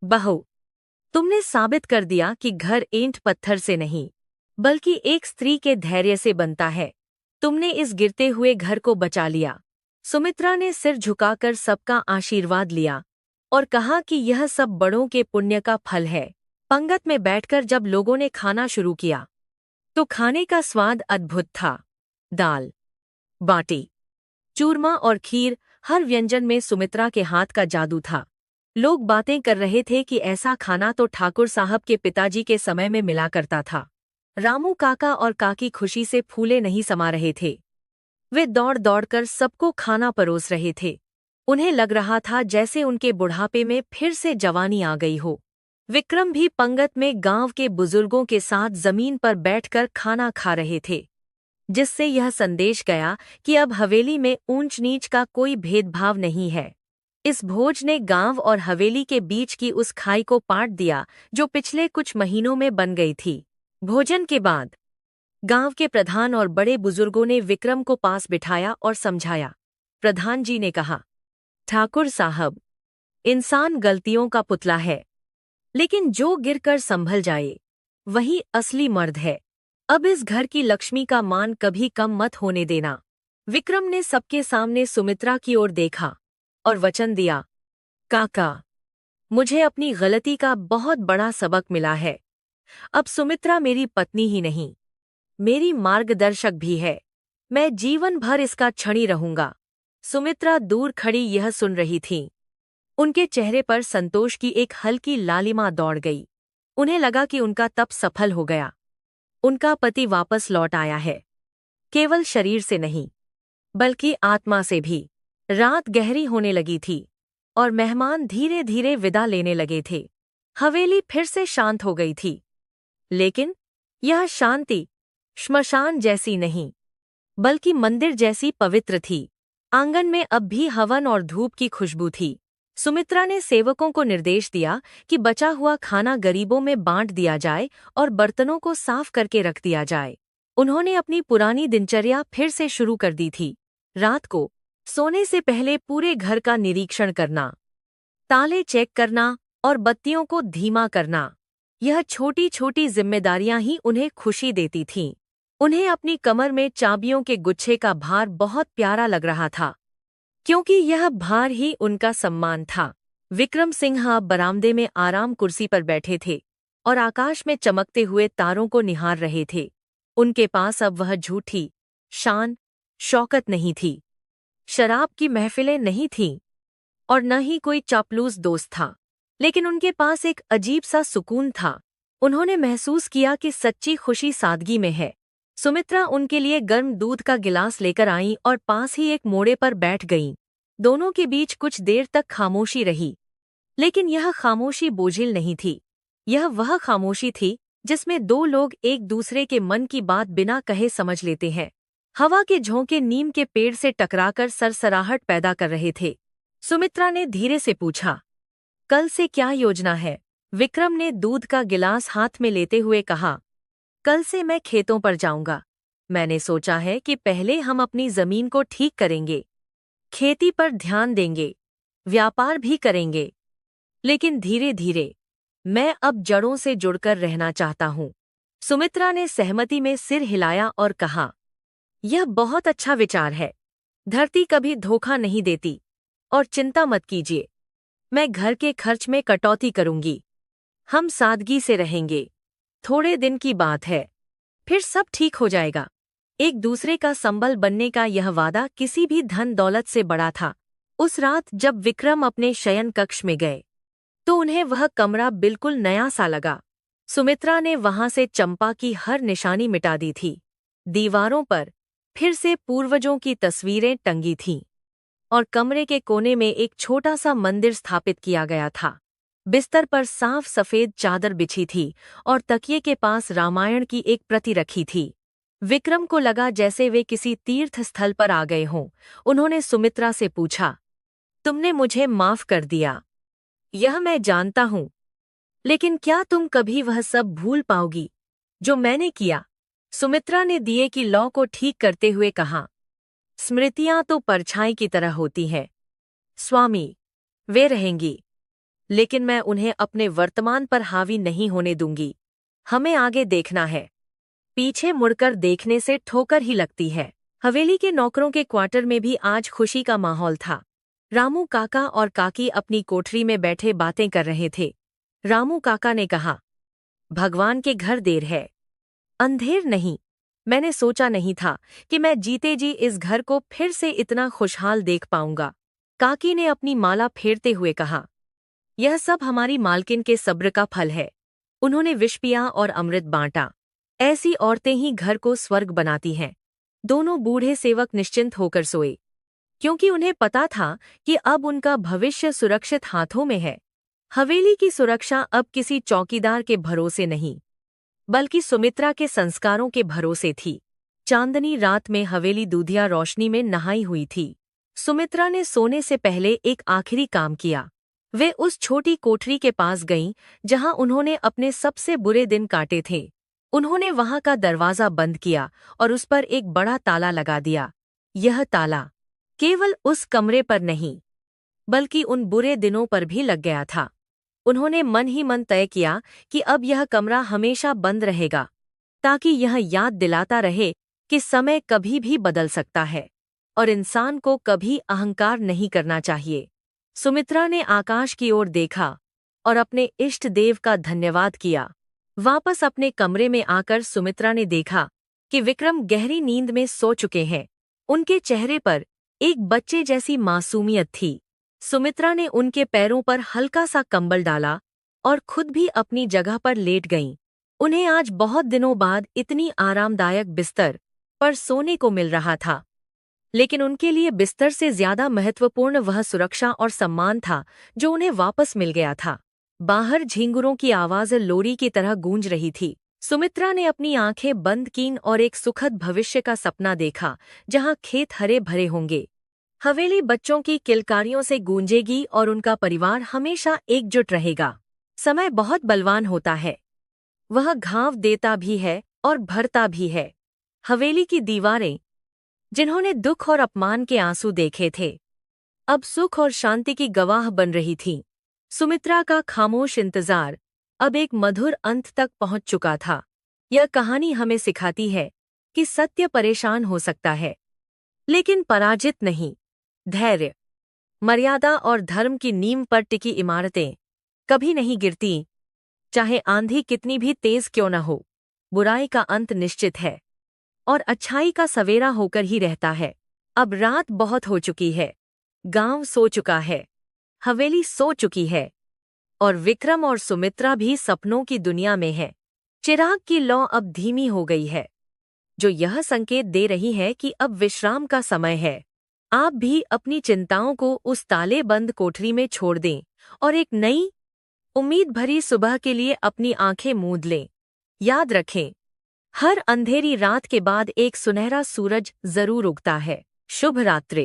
Speaker 1: बहू, तुमने साबित कर दिया कि घर ईंट पत्थर से नहीं, बल्कि एक स्त्री के धैर्य से बनता है। तुमने इस गिरते हुए घर को बचा लिया। सुमित्रा ने सिर झुकाकर सबका आशीर्वाद लिया और कहा कि यह सब बड़ों के पुण्य का फल है। पंगत में बैठकर जब लोगों ने खाना शुरू किया तो खाने का स्वाद अद्भुत था। दाल, बाटी, चूरमा और खीर, हर व्यंजन में सुमित्रा के हाथ का जादू था। लोग बातें कर रहे थे कि ऐसा खाना तो ठाकुर साहब के पिताजी के समय में मिला करता था। रामू काका और काकी खुशी से फूले नहीं समा रहे थे। वे दौड़ दौड़कर सबको खाना परोस रहे थे। उन्हें लग रहा था जैसे उनके बुढ़ापे में फिर से जवानी आ गई हो। विक्रम भी पंगत में गांव के बुजुर्गों के साथ जमीन पर बैठकर खाना खा रहे थे, जिससे यह संदेश गया कि अब हवेली में ऊंच नीच का कोई भेदभाव नहीं है। इस भोज ने गांव और हवेली के बीच की उस खाई को पाट दिया जो पिछले कुछ महीनों में बन गई थी। भोजन के बाद गांव के प्रधान और बड़े बुजुर्गों ने विक्रम को पास बिठाया और समझाया। प्रधान जी ने कहा, ठाकुर साहब, इंसान गलतियों का पुतला है, लेकिन जो गिरकर संभल जाए वही असली मर्द है। अब इस घर की लक्ष्मी का मान कभी कम मत होने देना। विक्रम ने सबके सामने सुमित्रा की ओर देखा और वचन दिया, काका, मुझे अपनी गलती का बहुत बड़ा सबक मिला है। अब सुमित्रा मेरी पत्नी ही नहीं, मेरी मार्गदर्शक भी है। मैं जीवन भर इसका छड़ी रहूंगा। सुमित्रा दूर खड़ी यह सुन रही थी। उनके चेहरे पर संतोष की एक हल्की लालिमा दौड़ गई। उन्हें लगा कि उनका तप सफल हो गया। उनका पति वापस लौट आया है, केवल शरीर से नहीं बल्कि आत्मा से भी। रात गहरी होने लगी थी और मेहमान धीरे धीरे विदा लेने लगे थे। हवेली फिर से शांत हो गई थी, लेकिन यह शांति श्मशान जैसी नहीं बल्कि मंदिर जैसी पवित्र थी। आंगन में अब भी हवन और धूप की खुशबू थी। सुमित्रा ने सेवकों को निर्देश दिया कि बचा हुआ खाना गरीबों में बांट दिया जाए और बर्तनों को साफ करके रख दिया जाए। उन्होंने अपनी पुरानी दिनचर्या फिर से शुरू कर दी थी। रात को सोने से पहले पूरे घर का निरीक्षण करना, ताले चेक करना और बत्तियों को धीमा करना। यह छोटी छोटी जिम्मेदारियां ही उन्हें खुशी देती थीं। उन्हें अपनी कमर में चाबियों के गुच्छे का भार बहुत प्यारा लग रहा था, क्योंकि यह भार ही उनका सम्मान था। विक्रम सिंह बरामदे में आराम कुर्सी पर बैठे थे और आकाश में चमकते हुए तारों को निहार रहे थे। उनके पास अब वह झूठी शान शौकत नहीं थी, शराब की महफिलें नहीं थीं और न ही कोई चापलूस दोस्त था, लेकिन उनके पास एक अजीब सा सुकून था। उन्होंने महसूस किया कि सच्ची खुशी सादगी में है। सुमित्रा उनके लिए गर्म दूध का गिलास लेकर आईं और पास ही एक मोड़े पर बैठ गईं। दोनों के बीच कुछ देर तक खामोशी रही, लेकिन यह खामोशी बोझिल नहीं थी। यह वह खामोशी थी जिसमें दो लोग एक दूसरे के मन की बात बिना कहे समझ लेते हैं। हवा के झोंके नीम के पेड़ से टकराकर सरसराहट पैदा कर रहे थे। सुमित्रा ने धीरे से पूछा, कल से क्या योजना है? विक्रम ने दूध का गिलास हाथ में लेते हुए कहा, कल से मैं खेतों पर जाऊंगा। मैंने सोचा है कि पहले हम अपनी जमीन को ठीक करेंगे, खेती पर ध्यान देंगे, व्यापार भी करेंगे, लेकिन धीरे धीरे। मैं अब जड़ों से जुड़कर रहना चाहता हूँ। सुमित्रा ने सहमति में सिर हिलाया और कहा, यह बहुत अच्छा विचार है। धरती कभी धोखा नहीं देती। और चिंता मत कीजिए, मैं घर के खर्च में कटौती करूंगी। हम सादगी से रहेंगे। थोड़े दिन की बात है, फिर सब ठीक हो जाएगा। एक दूसरे का संबल बनने का यह वादा किसी भी धन दौलत से बड़ा था। उस रात जब विक्रम अपने शयन कक्ष में गए तो उन्हें वह कमरा बिल्कुल नया सा लगा। सुमित्रा ने वहां से चंपा की हर निशानी मिटा दी थी। दीवारों पर फिर से पूर्वजों की तस्वीरें टंगी थीं और कमरे के कोने में एक छोटा सा मंदिर स्थापित किया गया था। बिस्तर पर साफ सफेद चादर बिछी थी और तकिए के पास रामायण की एक प्रति रखी थी। विक्रम को लगा जैसे वे किसी तीर्थ स्थल पर आ गए हों। उन्होंने सुमित्रा से पूछा, तुमने मुझे माफ कर दिया, यह मैं जानता हूं, लेकिन क्या तुम कभी वह सब भूल पाओगी जो मैंने किया? सुमित्रा ने दिए की लौ को ठीक करते हुए कहा, स्मृतियां तो परछाई की तरह होती हैं स्वामी, वे रहेंगी, लेकिन मैं उन्हें अपने वर्तमान पर हावी नहीं होने दूंगी। हमें आगे देखना है, पीछे मुड़कर देखने से ठोकर ही लगती है। हवेली के नौकरों के क्वार्टर में भी आज खुशी का माहौल था। रामू काका और काकी अपनी कोठरी में बैठे बातें कर रहे थे। रामू काका ने कहा, भगवान के घर देर है, अंधेर नहीं। मैंने सोचा नहीं था कि मैं जीते जी इस घर को फिर से इतना खुशहाल देख पाऊंगा। काकी ने अपनी माला फेरते हुए कहा, यह सब हमारी मालकिन के सब्र का फल है। उन्होंने विष पिया और अमृत बांटा। ऐसी औरतें ही घर को स्वर्ग बनाती हैं। दोनों बूढ़े सेवक निश्चिंत होकर सोए, क्योंकि उन्हें पता था कि अब उनका भविष्य सुरक्षित हाथों में है। हवेली की सुरक्षा अब किसी चौकीदार के भरोसे नहीं, बल्कि सुमित्रा के संस्कारों के भरोसे थी। चांदनी रात में हवेली दूधिया रोशनी में नहाई हुई थी। सुमित्रा ने सोने से पहले एक आखिरी काम किया। वे उस छोटी कोठरी के पास गईं जहां उन्होंने अपने सबसे बुरे दिन काटे थे। उन्होंने वहां का दरवाजा बंद किया और उस पर एक बड़ा ताला लगा दिया। यह ताला केवल उस कमरे पर नहीं, बल्कि उन बुरे दिनों पर भी लग गया था। उन्होंने मन ही मन तय किया कि अब यह कमरा हमेशा बंद रहेगा, ताकि यह याद दिलाता रहे कि समय कभी भी बदल सकता है और इंसान को कभी अहंकार नहीं करना चाहिए। सुमित्रा ने आकाश की ओर देखा और अपने इष्ट देव का धन्यवाद किया। वापस अपने कमरे में आकर सुमित्रा ने देखा कि विक्रम गहरी नींद में सो चुके हैं। उनके चेहरे पर एक बच्चे जैसी मासूमियत थी। सुमित्रा ने उनके पैरों पर हल्का सा कंबल डाला और खुद भी अपनी जगह पर लेट गईं। उन्हें आज बहुत दिनों बाद इतनी आरामदायक बिस्तर पर सोने को मिल रहा था, लेकिन उनके लिए बिस्तर से ज्यादा महत्वपूर्ण वह सुरक्षा और सम्मान था जो उन्हें वापस मिल गया था। बाहर झींगुरों की आवाज़ लोरी की तरह गूंज रही थी। सुमित्रा ने अपनी आंखें बंद कीं और एक सुखद भविष्य का सपना देखा, जहां खेत हरे भरे होंगे, हवेली बच्चों की किलकारियों से गूंजेगी और उनका परिवार हमेशा एकजुट रहेगा। समय बहुत बलवान होता है, वह घाव देता भी है और भरता भी है। हवेली की दीवारें, जिन्होंने दुख और अपमान के आंसू देखे थे, अब सुख और शांति की गवाह बन रही थीं। सुमित्रा का खामोश इंतजार अब एक मधुर अंत तक पहुंच चुका था। यह कहानी हमें सिखाती है कि सत्य परेशान हो सकता है, लेकिन पराजित नहीं। धैर्य, मर्यादा और धर्म की नींव पर टिकी इमारतें कभी नहीं गिरती, चाहे आंधी कितनी भी तेज क्यों न हो। बुराई का अंत निश्चित है और अच्छाई का सवेरा होकर ही रहता है। अब रात बहुत हो चुकी है, गांव सो चुका है, हवेली सो चुकी है और विक्रम और सुमित्रा भी सपनों की दुनिया में है। चिराग की लौ अब धीमी हो गई है, जो यह संकेत दे रही है कि अब विश्राम का समय है। आप भी अपनी चिंताओं को उस ताले बंद कोठरी में छोड़ दें और एक नई उम्मीद भरी सुबह के लिए अपनी आंखें मूंद लें। याद रखें, हर अंधेरी रात के बाद एक सुनहरा सूरज जरूर उगता है। शुभ रात्रि।